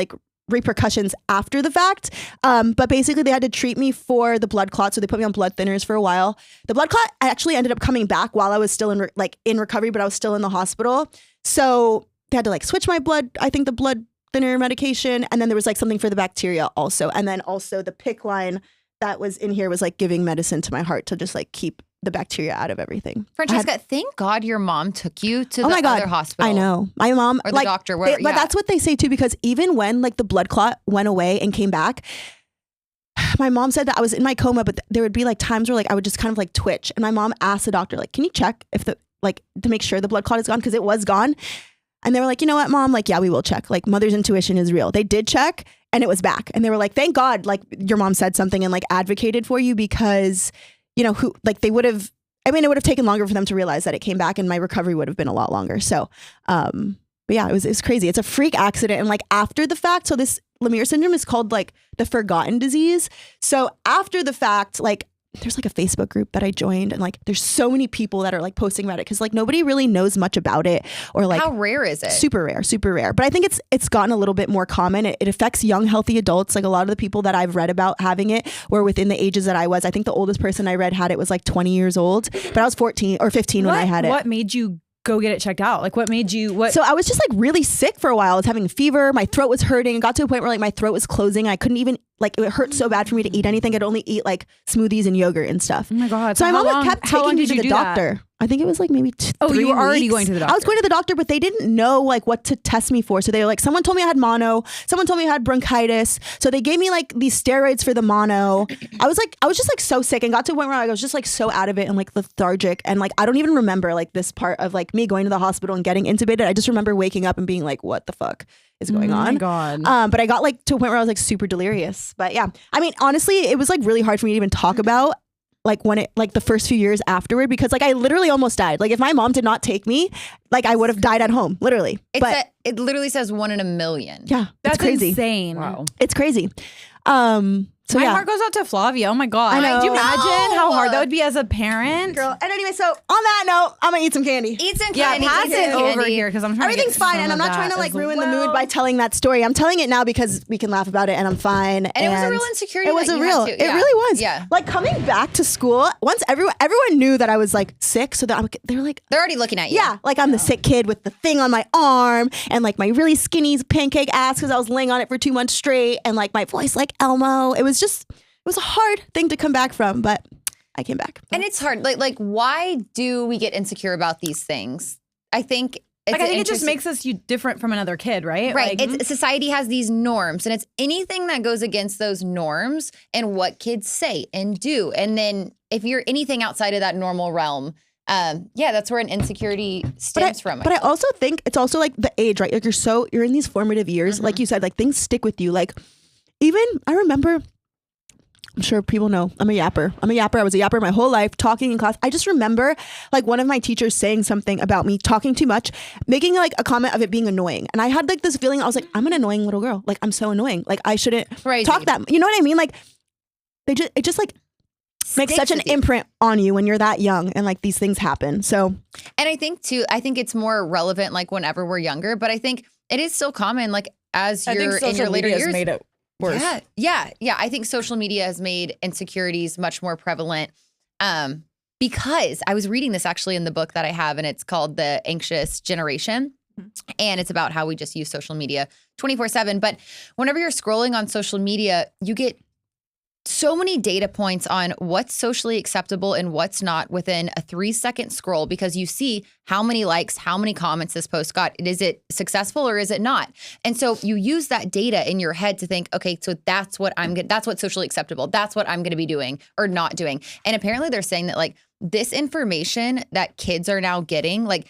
repercussions after the fact. But basically they had to treat me for the blood clot. So they put me on blood thinners for a while. The blood clot actually ended up coming back while I was still in recovery, but I was still in the hospital. So they had to switch my blood, I think the blood thinner medication. And then there was something for the bacteria also. And then also the PICC line that was in here was giving medicine to my heart to just keep the bacteria out of everything. Francesca, thank God your mom took you to the other hospital. I know. My mom or the doctor. But that's what they say too, because even when the blood clot went away and came back, my mom said that I was in my coma, but there would be times where I would just kind of twitch. And my mom asked the doctor, can you check if to make sure the blood clot is gone? Because it was gone. And they were like, you know what, Mom? Yeah, we will check. Mother's intuition is real. They did check and it was back. And they were like, thank God, your mom said something and advocated for you, because they would have, it would have taken longer for them to realize that it came back and my recovery would have been a lot longer. So, but yeah, it was crazy. It's a freak accident. And after the fact, so this Lemire syndrome is called the forgotten disease. So after the fact, there's a Facebook group that I joined and there's so many people that are posting about it, because nobody really knows much about it, or how rare is it? Super rare. But I think it's gotten a little bit more common. It affects young, healthy adults. A lot of the people that I've read about having it were within the ages that I was. I think the oldest person I read had it was 20 years old, but I was 14 or 15 when I had it. What made you go get it checked out? What made you, So I was just really sick for a while. I was having a fever. My throat was hurting. It got to a point where my throat was closing. I couldn't even, it hurt so bad for me to eat anything. I'd only eat smoothies and yogurt and stuff. Oh my God. So my mom kept taking me to the doctor. I think it was maybe 3 you were already weeks. going to the doctor. I was going to the doctor, but they didn't know what to test me for. So they were someone told me I had mono. Someone told me I had bronchitis. So they gave me these steroids for the mono. I was just so sick, and got to a point where I was just so out of it and lethargic. And I don't even remember this part of me going to the hospital and getting intubated. I just remember waking up and being what the fuck is going on? Oh my God. But I got to a point where I was super delirious. But yeah, I mean, honestly, it was really hard for me to even talk about when it the first few years afterward, because I literally almost died. If my mom did not take me, I would have died at home, literally. It literally says 1 in a million. Yeah, that's crazy. Insane. Wow. It's crazy. So my yeah. heart goes out to Flavia. Oh my God. I know. Do you imagine how hard that would be as a parent? Girl. And anyway, so on that note, I'm gonna eat some candy. Eat some Yeah, candy. pass eat some it over candy. here because I'm trying Everything's to get fine, some and I'm of not trying to that as ruin the well. mood by telling that story. I'm telling it now because we can laugh about it, and I'm fine. And it was a real insecurity. It was that a you real. had to. It really was. Yeah. Coming back to school, once everyone knew that I was sick, so that they were They're already looking at you. yeah, I'm the sick kid with the thing on my arm, and my really skinny pancake ass because I was laying on it for 2 months straight, and my voice Elmo. It was a hard thing to come back from, but I came back. And it's hard. Why do we get insecure about these things? I think it's I think it just makes us different from another kid, right? Right. Society has these norms, and it's anything that goes against those norms and what kids say and do. And then if you're anything outside of that normal realm, that's where an insecurity stems from. But I also think it's also the age, right? You're in these formative years, Mm-hmm. like you said, things stick with you. Even I remember. I'm sure people know I'm a yapper. I was a yapper my whole life, talking in class. I just remember one of my teachers saying something about me talking too much, making a comment of it being annoying. And I had this feeling, I was I'm an annoying little girl. I'm so annoying. I shouldn't talk that. You know what I mean? It just makes such an imprint on you when you're that young and these things happen. So, and I think it's more relevant whenever we're younger, but I think it is still common as you're in your later years. Made it worse. Yeah. I think social media has made insecurities much more prevalent. Because I was reading this actually in the book that I have, and it's called The Anxious Generation. And it's about how we just use social media 24/7. But whenever you're scrolling on social media, you get so many data points on what's socially acceptable and what's not within a 3-second scroll, because you see how many likes, how many comments this post got. Is it successful or is it not? And so you use that data in your head to think, okay, so that's what's socially acceptable. That's what I'm going to be doing or not doing. And apparently they're saying that like this information that kids are now getting, like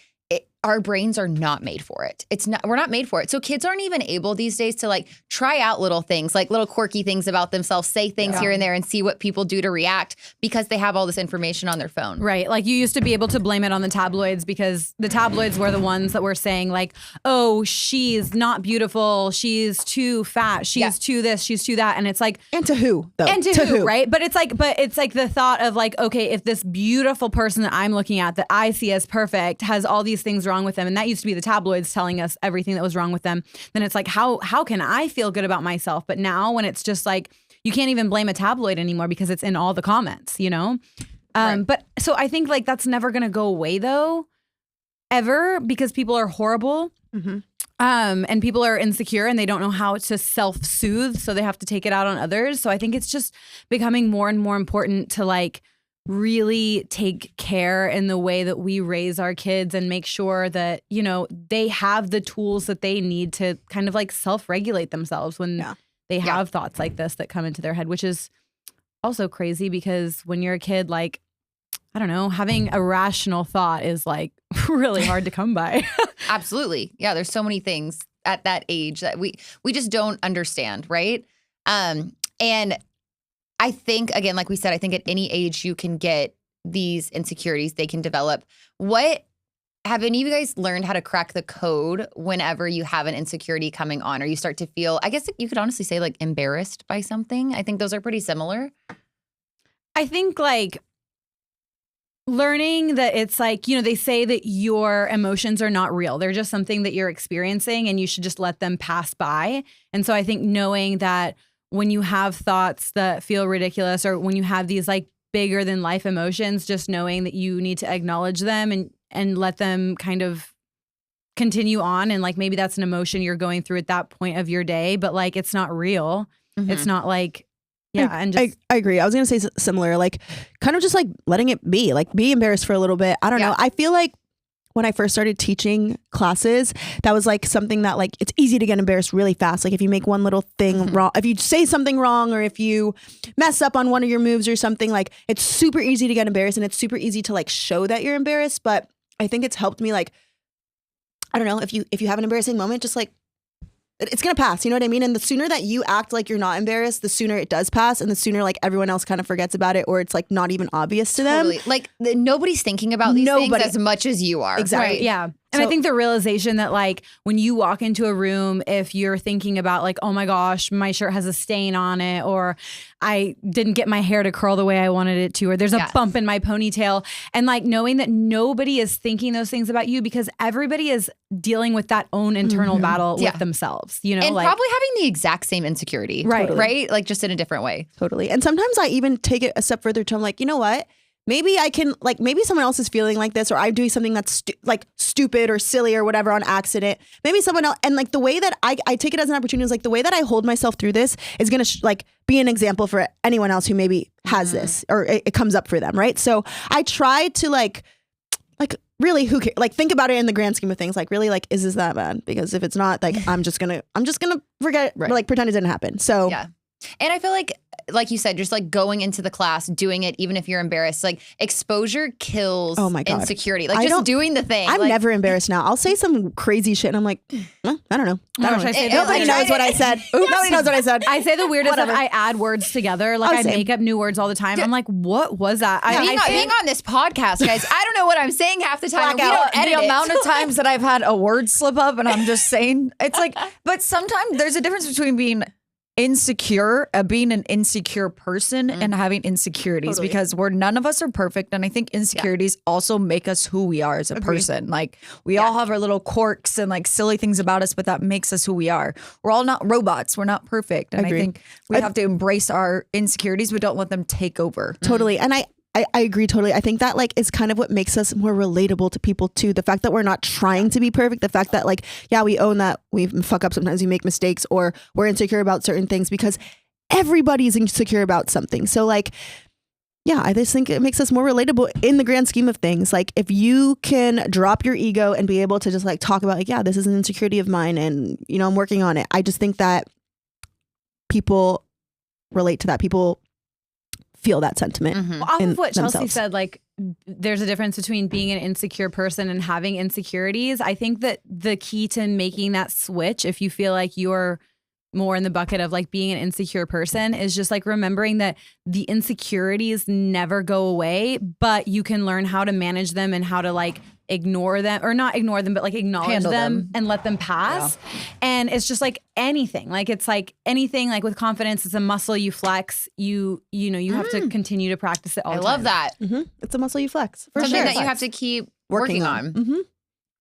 our brains are not made for it. We're not made for it. So kids aren't even able these days to like try out little things, like little quirky things about themselves, say things here and there and see what people do to react because they have all this information on their phone. Right. Like you used to be able to blame it on the tabloids because the tabloids were the ones that were saying like, oh, she's not beautiful. She's too fat. She's too this. She's too that. And it's like. And to who though? And to who, right? But it's like the thought of like, okay, if this beautiful person that I'm looking at that I see as perfect has all these things wrong with them, and that used to be the tabloids telling us everything that was wrong with them, then it's like how can I feel good about myself? But now when it's just like you can't even blame a tabloid anymore because it's in all the comments, you know? Right. But so I think like that's never gonna go away though, ever, because people are horrible. Mm-hmm. And people are insecure and they don't know how to self-soothe, so they have to take it out on others. So I think it's just becoming more and more important to like really take care in the way that we raise our kids and make sure that, you know, they have the tools that they need to kind of like self-regulate themselves when they have thoughts like this that come into their head, which is also crazy because when you're a kid, like, I don't know, having a rational thought is like really hard to come by. Absolutely. Yeah, there's so many things at that age that we just don't understand, right? And I think, again, like we said, I think at any age you can get these insecurities, they can develop. Have any of you guys learned how to crack the code whenever you have an insecurity coming on or you start to feel, I guess you could honestly say like embarrassed by something? I think those are pretty similar. I think like learning that it's like, you know, they say that your emotions are not real. They're just something that you're experiencing and you should just let them pass by. And so I think knowing that when you have thoughts that feel ridiculous or when you have these like bigger than life emotions, just knowing that you need to acknowledge them and let them kind of continue on. And like maybe that's an emotion you're going through at that point of your day, but like it's not real. Mm-hmm. It's not like, and just I agree. I was going to say similar, like kind of just like letting it be, like be embarrassed for a little bit. I don't know. I feel like when I first started teaching classes, that was like something that like, it's easy to get embarrassed really fast. Like if you make one little thing wrong, if you say something wrong, or if you mess up on one of your moves or something, like it's super easy to get embarrassed and it's super easy to like show that you're embarrassed. But I think it's helped me like, I don't know, if you have an embarrassing moment, just like, it's going to pass. You know what I mean? And the sooner that you act like you're not embarrassed, the sooner it does pass. And the sooner like everyone else kind of forgets about it or it's like not even obvious to them. Like nobody's thinking about these things as much as you are. Exactly. Right, yeah. And I think the realization that like when you walk into a room, if you're thinking about like, oh my gosh, my shirt has a stain on it, or I didn't get my hair to curl the way I wanted it to, or there's a bump in my ponytail, and like knowing that nobody is thinking those things about you because everybody is dealing with that own internal battle with themselves, you know, and like, probably having the exact same insecurity. Right. Right. Like just in a different way. Totally. And sometimes I even take it a step further to I'm like, you know what? Maybe I can, like, maybe someone else is feeling like this, or I'm doing something that's like stupid or silly or whatever on accident. Maybe someone else, and like the way that I take it as an opportunity is like the way that I hold myself through this is going to like be an example for anyone else who maybe has this or it comes up for them. Right. So I try to like really who cares? Like think about it in the grand scheme of things. Like really, like, is this that bad? Because if it's not, like, I'm just gonna forget, like pretend it didn't happen. So yeah. And I feel like you said, just like going into the class, doing it, even if you're embarrassed, like exposure kills insecurity. Like just doing the thing. I'm never embarrassed now. I'll say some crazy shit and I'm like, I don't know. Nobody knows what I said. Nobody knows what I said. I say the weirdest stuff. I add words together. Like I make up new words all the time. I'm like, what was that? Being on this podcast, guys, I don't know what I'm saying half the time. We don't edit the amount of times that I've had a word slip up and I'm just saying, it's like, but sometimes there's a difference between being insecure, being an insecure person and having insecurities because none of us are perfect. And I think insecurities also make us who we are as a person. Like we all have our little quirks and like silly things about us, but that makes us who we are. We're all not robots. We're not perfect. And I think we have to embrace our insecurities, but don't let them take over. Totally. And I agree totally. I think that like is kind of what makes us more relatable to people too. The fact that we're not trying to be perfect, the fact that like, yeah, we own that we fuck up sometimes, we make mistakes or we're insecure about certain things because everybody's insecure about something. So like, yeah, I just think it makes us more relatable in the grand scheme of things. Like if you can drop your ego and be able to just like talk about like, yeah, this is an insecurity of mine and, you know, I'm working on it. I just think that people relate to that. People feel that sentiment. Well, off of what Chelsea themselves. said, like there's a difference between being an insecure person and having insecurities. I think that the key to making that switch, if you feel like you're more in the bucket of like being an insecure person, is just like remembering that the insecurities never go away, but you can learn how to manage them and how to like ignore them, or not ignore them, but like acknowledge Handle them and let them pass. And it's just like anything, like it's like anything, like with confidence, it's a muscle you flex. You know, you have to continue to practice it all the time. I love that. It's a muscle you flex. For Something sure. that you have to keep working on.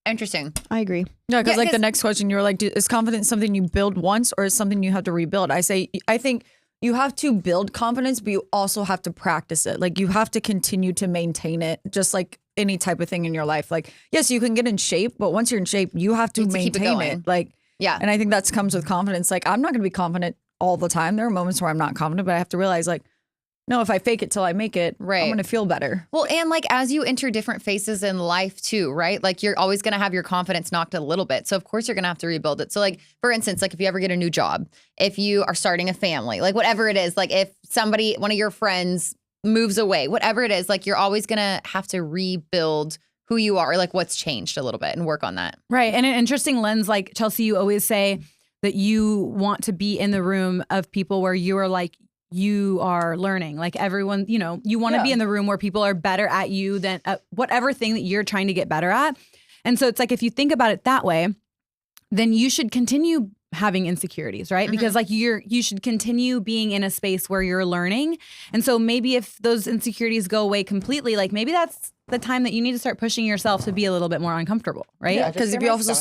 Interesting. I agree. Yeah, because Yeah, like the 'cause- next question, you were like, is confidence something you build once or is something you have to rebuild? I think you have to build confidence, but you also have to practice it. Like you have to continue to maintain it, just like any type of thing in your life. Like, yes, you can get in shape, but once you're in shape, you have to You have to keep it maintain going. it. Like, Yeah. and I think that comes with confidence. Like, I'm not going to be confident all the time. There are moments where I'm not confident, but I have to realize like, no, if I fake it till I make it, Right. I'm going to feel better. Well, and like as you enter different phases in life too, right? Like you're always going to have your confidence knocked a little bit. So of course you're going to have to rebuild it. So like, for instance, like if you ever get a new job, if you are starting a family, like whatever it is, like if one of your friends moves away, whatever it is, like you're always going to have to rebuild who you are, like what's changed a little bit and work on that. Right. And an interesting lens, like Chelsea, you always say that you want to be in the room of people where you are like, you are learning, like everyone, you know, you want to be in the room where people are better at you than at whatever thing that you're trying to get better at. And so it's like, if you think about it that way, then you should continue having insecurities, right? Because like you should continue being in a space where you're learning. And so maybe if those insecurities go away completely, like maybe that's the time that you need to start pushing yourself to be a little bit more uncomfortable, right? Yeah, because if you also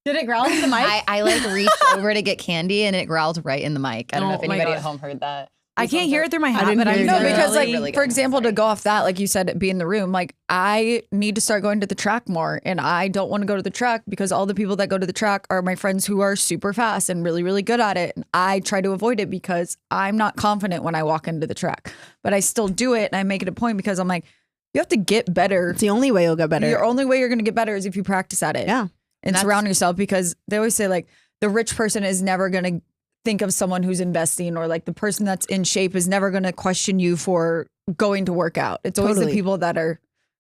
Did it growl into the mic? I like reached over to get candy and it growled right in the mic. I don't know if Oh my anybody God. at home heard that. I can't hear it through my hat, didn't but hear I'm it No, either. because like, really for good. example, to go off that, like you said, be in the room, like I need to start going to the track more and I don't want to go to the track because all the people that go to the track are my friends who are super fast and really, really good at it. And I try to avoid it because I'm not confident when I walk into the track, but I still do it. And I make it a point because I'm like, you have to get better. It's the only way you'll get better. Your only way you're going to get better is if you practice at it. Yeah. And surround yourself, because they always say like the rich person is never going to think of someone who's investing, or like the person that's in shape is never going to question you for going to work out. It's always the Totally. people that are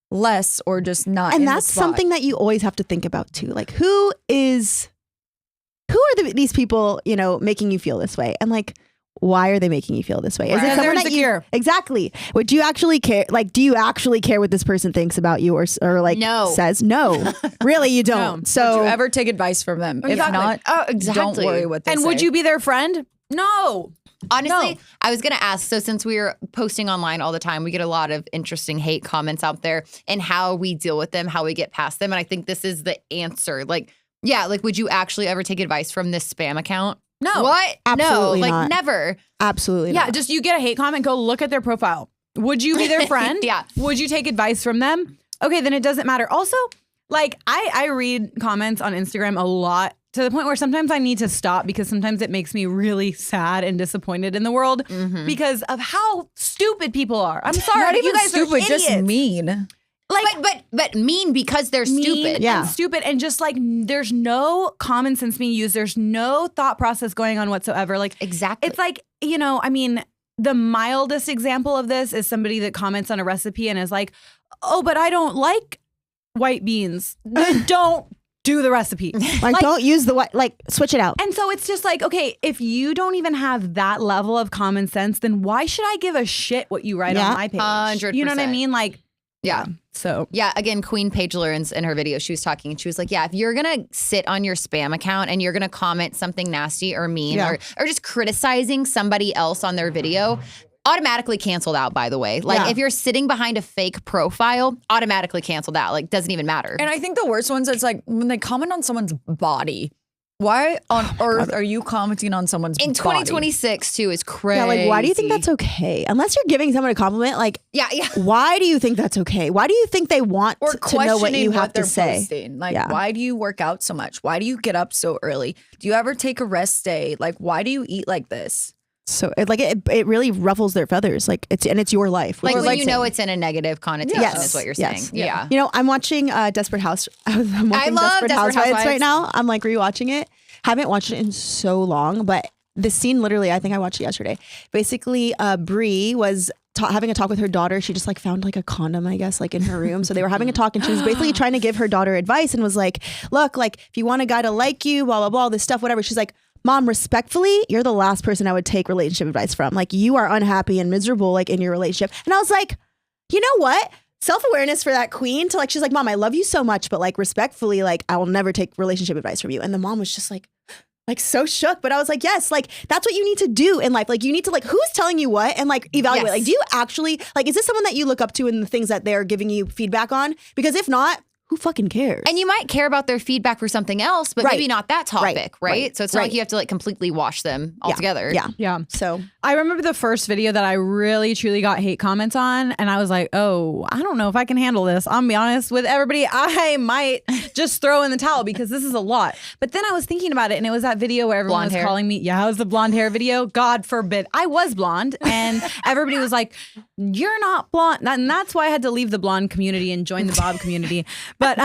less or just not. And in the that's spot. something that you always have to think about too. Like who are these people, you know, making you feel this way? And like, why are they making you feel this way? Is Right. it They're someone that you insecure. exactly? Would you actually care? Like, do you actually care what this person thinks about you, or like No. says? No, really, you don't. No. So Would you ever take advice from them? If Exactly. not, Oh, don't exactly. worry what they And say. would you be their friend? No. Honestly, No. I was going to ask, so since we're posting online all the time, we get a lot of interesting hate comments out there and how we deal with them, how we get past them. And I think this is the answer. Like, yeah, like, would you actually ever take advice from this spam account? No. What? Absolutely no, like not. never. absolutely, Yeah, not. just you get a hate comment, go look at their profile. Would you be their friend? Yeah. Would you take advice from them? Okay, then it doesn't matter. Also, like I read comments on Instagram a lot, to the point where sometimes I need to stop because sometimes it makes me really sad and disappointed in the world because of how stupid people are. I'm sorry, Not you even guys stupid, are idiots. just mean. Like, But mean because they're mean stupid. Yeah. and stupid, and just like there's no common sense being used. There's no thought process going on whatsoever. Like Exactly. it's like, you know, I mean, the mildest example of this is somebody that comments on a recipe and is like, "Oh, but I don't like white beans." Then don't do the recipe. like don't use the white. Like switch it out. And so it's just like, okay, if you don't even have that level of common sense, then why should I give a shit what you write Yeah. on my page? 100%. You know what I mean? Like, Yeah. So Yeah, again, Queen Paige Lawrence in her video, she was talking and she was like, yeah, if you're going to sit on your spam account and you're going to comment something nasty or mean Yeah. or just criticizing somebody else on their video, automatically canceled out, by the way. Like Yeah. if you're sitting behind a fake profile, automatically canceled out. Like doesn't even matter. And I think the worst ones, it's like when they comment on someone's body. Why on earth are you commenting on someone's In body? 2026 too is crazy. Yeah, like why do you think that's okay? Unless you're giving someone a compliment, like Yeah. why do you think that's okay? Why do you think they want Or to know what questioning you have what to they're say? posting. Like, Yeah. why do you work out so much? Why do you get up so early? Do you ever take a rest day? Like, why do you eat like this? so it really ruffles their feathers. Like it's your life. Like which when is you know insane. it's in a negative connotation is what you're saying. Yeah. You know, I'm watching Desperate House. I'm watching love Desperate Housewives right now. I'm like rewatching it. Haven't watched it in so long, but the scene literally, I think I watched it yesterday. Basically, Bree was having a talk with her daughter. She just like found like a condom, I guess, like in her room. So they were having a talk and she was basically trying to give her daughter advice and was like, look, like if you want a guy to like you, blah, blah, blah, all this stuff, whatever. She's like, Mom, respectfully, you're the last person I would take relationship advice from. Like you are unhappy and miserable like in your relationship. And I was like, you know what? Self-awareness for that queen to like, she's like, Mom, I love you so much, but like respectfully, like I will never take relationship advice from you. And the mom was just like so shook. But I was like, yes, like that's what you need to do in life. Like you need to like, who's telling you what and like evaluate. Yes. Like, do you actually like, is this someone that you look up to in the things that they're giving you feedback on? Because if not, who fucking cares? And you might care about their feedback for something else, but maybe not that topic, right? So it's not like you have to like completely wash them altogether. Yeah. So I remember the first video that I really truly got hate comments on, and I was like, oh, I don't know if I can handle this. I'm gonna be honest with everybody. I might just throw in the towel because this is a lot. But then I was thinking about it, and it was that video where everyone was calling me. Yeah, it was the blonde hair video. God forbid. I was blonde, and everybody was like, you're not blonde. And that's why I had to leave the blonde community and join the bob community. But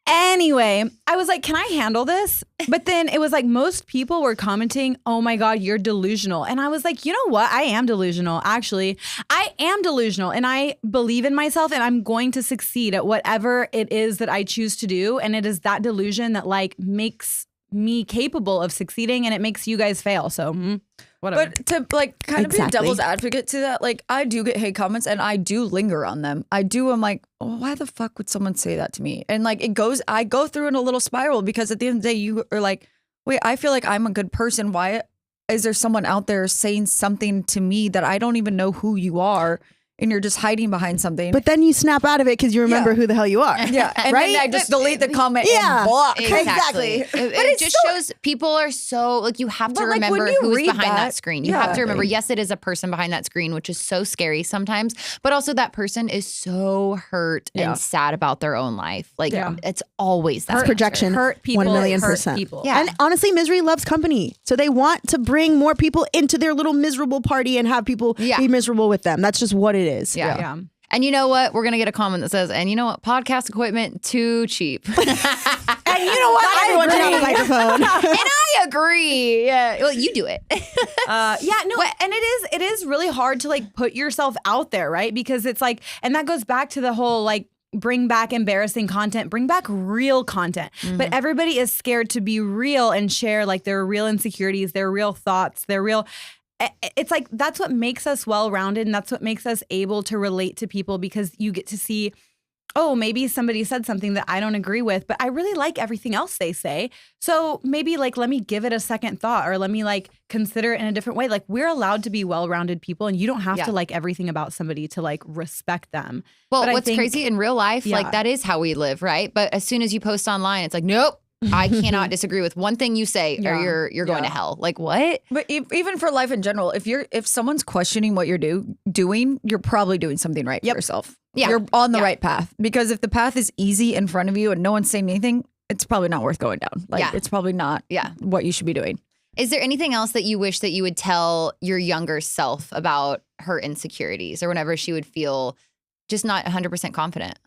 anyway, I was like, can I handle this? But then it was like most people were commenting, oh my God, you're delusional. And I was like, you know what? I am delusional. Actually, I am delusional and I believe in myself and I'm going to succeed at whatever it is that I choose to do. And it is that delusion that like makes me capable of succeeding and it makes you guys fail. So whatever. But to like kind of be a devil's advocate to that, like I do get hate comments and I do linger on them. I'm like, oh, why the fuck would someone say that to me? And like I go through in a little spiral because at the end of the day, you are like, wait, I feel like I'm a good person. Why is there someone out there saying something to me that I don't even know who you are? And you're just hiding behind something. But then you snap out of it because you remember who the hell you are. Yeah. And right? then I just delete the comment and block. Exactly. It just shows people are so, like, you have to remember who's behind that screen. You have to remember, yes, it is a person behind that screen, which is so scary sometimes. But also that person is so hurt and sad about their own life. Like, it's always that. It's projection. Hurt people. 1,000,000%. People. Yeah. And honestly, misery loves company. So they want to bring more people into their little miserable party and have people be miserable with them. That's just what it is. Yeah. And you know what? We're going to get a comment that says, and you know what? Podcast equipment, too cheap. And you know what? Everyone should have a microphone. And I agree. Yeah. Well, you do it. And it is really hard to like put yourself out there, right? Because it's like, and that goes back to the whole like, bring back embarrassing content, bring back real content. But everybody is scared to be real and share like their real insecurities, their real thoughts, their real... It's like that's what makes us well-rounded and that's what makes us able to relate to people because you get to see, oh, maybe somebody said something that I don't agree with, but I really like everything else they say. So maybe like let me give it a second thought or let me like consider it in a different way. Like we're allowed to be well-rounded people and you don't have to like everything about somebody to like respect them. Well, what's crazy in real life, like that is how we live, right? But as soon as you post online, it's like, nope. I cannot disagree with one thing you say or you're going to hell. Like what? But even for life in general, if someone's questioning what you're doing, you're probably doing something right for yourself. Yeah. You're on the right path. Because if the path is easy in front of you and no one's saying anything, it's probably not worth going down. Like it's probably not what you should be doing. Is there anything else that you wish that you would tell your younger self about her insecurities or whenever she would feel just not 100% confident?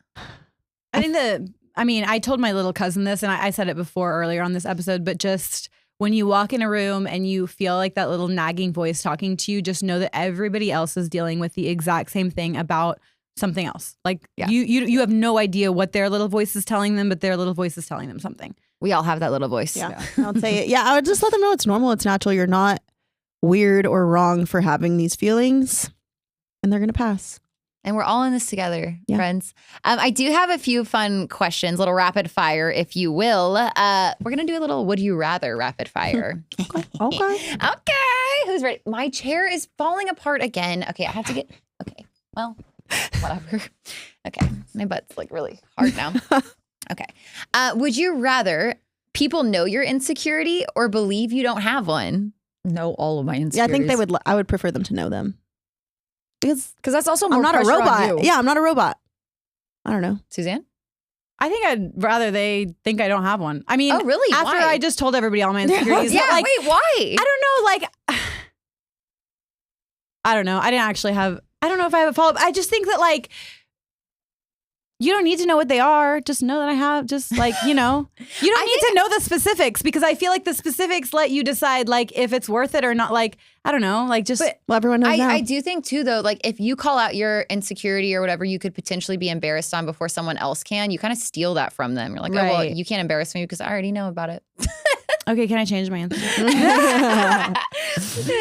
I told my little cousin this, and I said it before earlier on this episode, but just when you walk in a room and you feel like that little nagging voice talking to you, just know that everybody else is dealing with the exact same thing about something else. Like you have no idea what their little voice is telling them, but their little voice is telling them something. We all have that little voice. Yeah. I'll say it. Yeah, I would just let them know it's normal, it's natural. You're not weird or wrong for having these feelings, and they're going to pass. And we're all in this together, friends. I do have a few fun questions, little rapid fire, if you will. We're going to do a little would you rather rapid fire. Okay. Who's ready? My chair is falling apart again. Okay, I have to get... Okay, well, whatever. Okay, my butt's like really hard now. Okay. Would you rather people know your insecurity or believe you don't have one? Know all of my insecurities. Yeah, I think they would. I would prefer them to know them. Because that's also more I'm not a pressure on robot. you. Yeah, I'm not a robot. I don't know. Suzanne? I think I'd rather they think I don't have one. I mean, oh, really? After Why? I just told everybody all my insecurities. Wait, why? I don't know. Like, I don't know. I don't know if I have a follow-up. I just think that like, you don't need to know what they are. Just know that I have, just like, you don't need to know the specifics, because I feel like the specifics let you decide like if it's worth it or not. Like, I don't know, like just. Well, everyone knows now. I do think too, though, like if you call out your insecurity or whatever you could potentially be embarrassed on before someone else can, you kind of steal that from them. You're like, oh, well, you can't embarrass me because I already know about it. Okay, can I change my answer?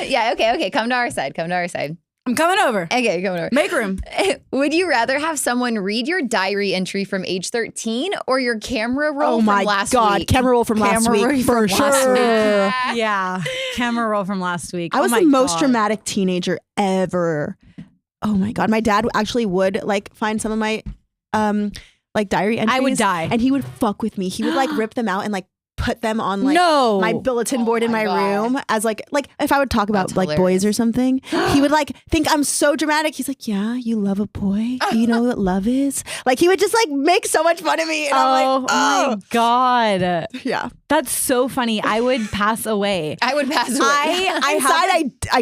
Yeah, okay. Come to our side. I'm coming over. Okay, coming over. Make room. Would you rather have someone read your diary entry from age 13 or your camera roll from last week? Oh my God, camera roll from last week for sure. Yeah, camera roll from last week. I was the most dramatic teenager ever. Oh my God, my dad actually would like find some of my like diary entries. I would die, and he would fuck with me. He would like rip them out and like put them on like my bulletin board in my room as like if I would talk about like boys or something, he would like think I'm so dramatic. He's like, yeah, you love a boy. Do you know what love is? Like he would just like make so much fun of me. And I'm like, my God. Yeah. That's so funny. I would pass away. I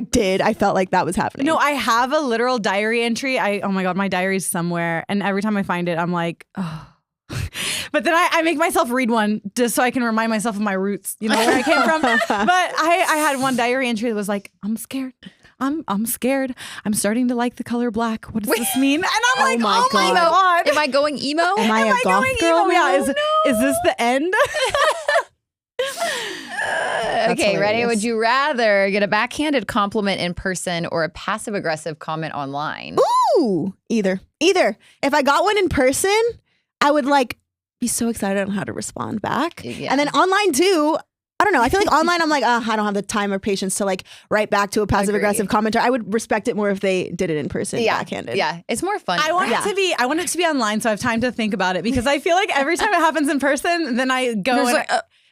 did. I felt like that was happening. No, I have a literal diary entry. Oh my God, my diary's somewhere. And every time I find it, I'm like, oh. But then I make myself read one just so I can remind myself of my roots, where I came from. But I had one diary entry that was like, I'm scared. I'm scared. I'm starting to like the color black. What does this mean? And I'm like, oh my God. Am I going emo? Am I a goth girl? Yeah. Is this the end? Okay, ready? Would you rather get a backhanded compliment in person or a passive aggressive comment online? Ooh, either. If I got one in person, I would like be so excited on how to respond back. Yeah. And then online too, I don't know. I feel like online I'm like, I don't have the time or patience to like write back to a passive aggressive commenter. I would respect it more if they did it in person, backhanded. Yeah, it's more fun. I want it to be online so I have time to think about it, because I feel like every time it happens in person, then I go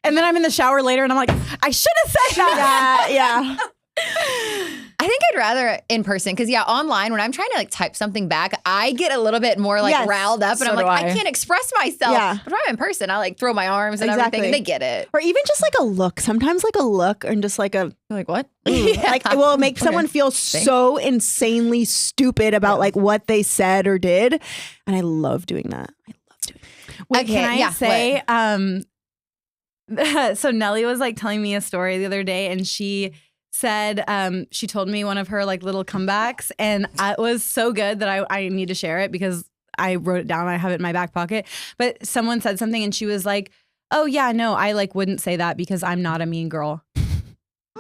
and then I'm in the shower later and I'm like, I should have said that. Yeah. I think I'd rather in person because online when I'm trying to like type something back, I get a little bit more like riled up and I'm like, I can't express myself. Yeah. But when I'm in person, I like throw my arms and everything and they get it. Or even just like a look. Sometimes like a look and just like a like what? Like it will make someone feel so insanely stupid about like what they said or did. And I love doing that. Wait, can I say so Nellie was like telling me a story the other day and she said she told me one of her like little comebacks and it was so good that I need to share it because I wrote it down. I have it in my back pocket. But someone said something and she was like, oh yeah, no, I like wouldn't say that because I'm not a mean girl.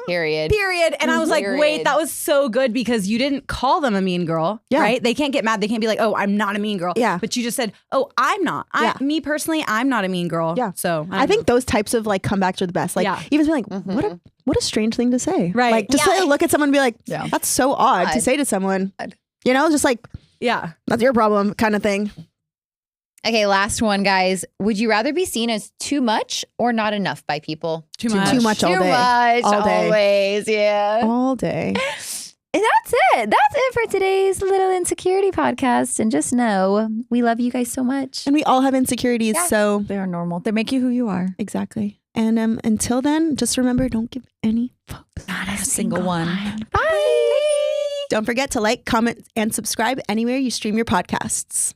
Period. And I was like, wait, that was so good because you didn't call them a mean girl, right? They can't get mad. They can't be like, oh, I'm not a mean girl. Yeah. But you just said, oh, I'm not. Me personally, I'm not a mean girl. Yeah. So I think those types of like comebacks are the best. Like even like, what a strange thing to say. Right. Like just to look at someone and be like, that's so odd to say to someone. Just like, that's your problem kind of thing. Okay, last one, guys. Would you rather be seen as too much or not enough by people? Too much all day. Too much, always, yeah. All day. And that's it. That's it for today's little insecurity podcast. And just know, we love you guys so much. And we all have insecurities, so they are normal. They make you who you are. Exactly. And until then, just remember, don't give any fucks. Not a single one. Bye. Don't forget to like, comment, and subscribe anywhere you stream your podcasts.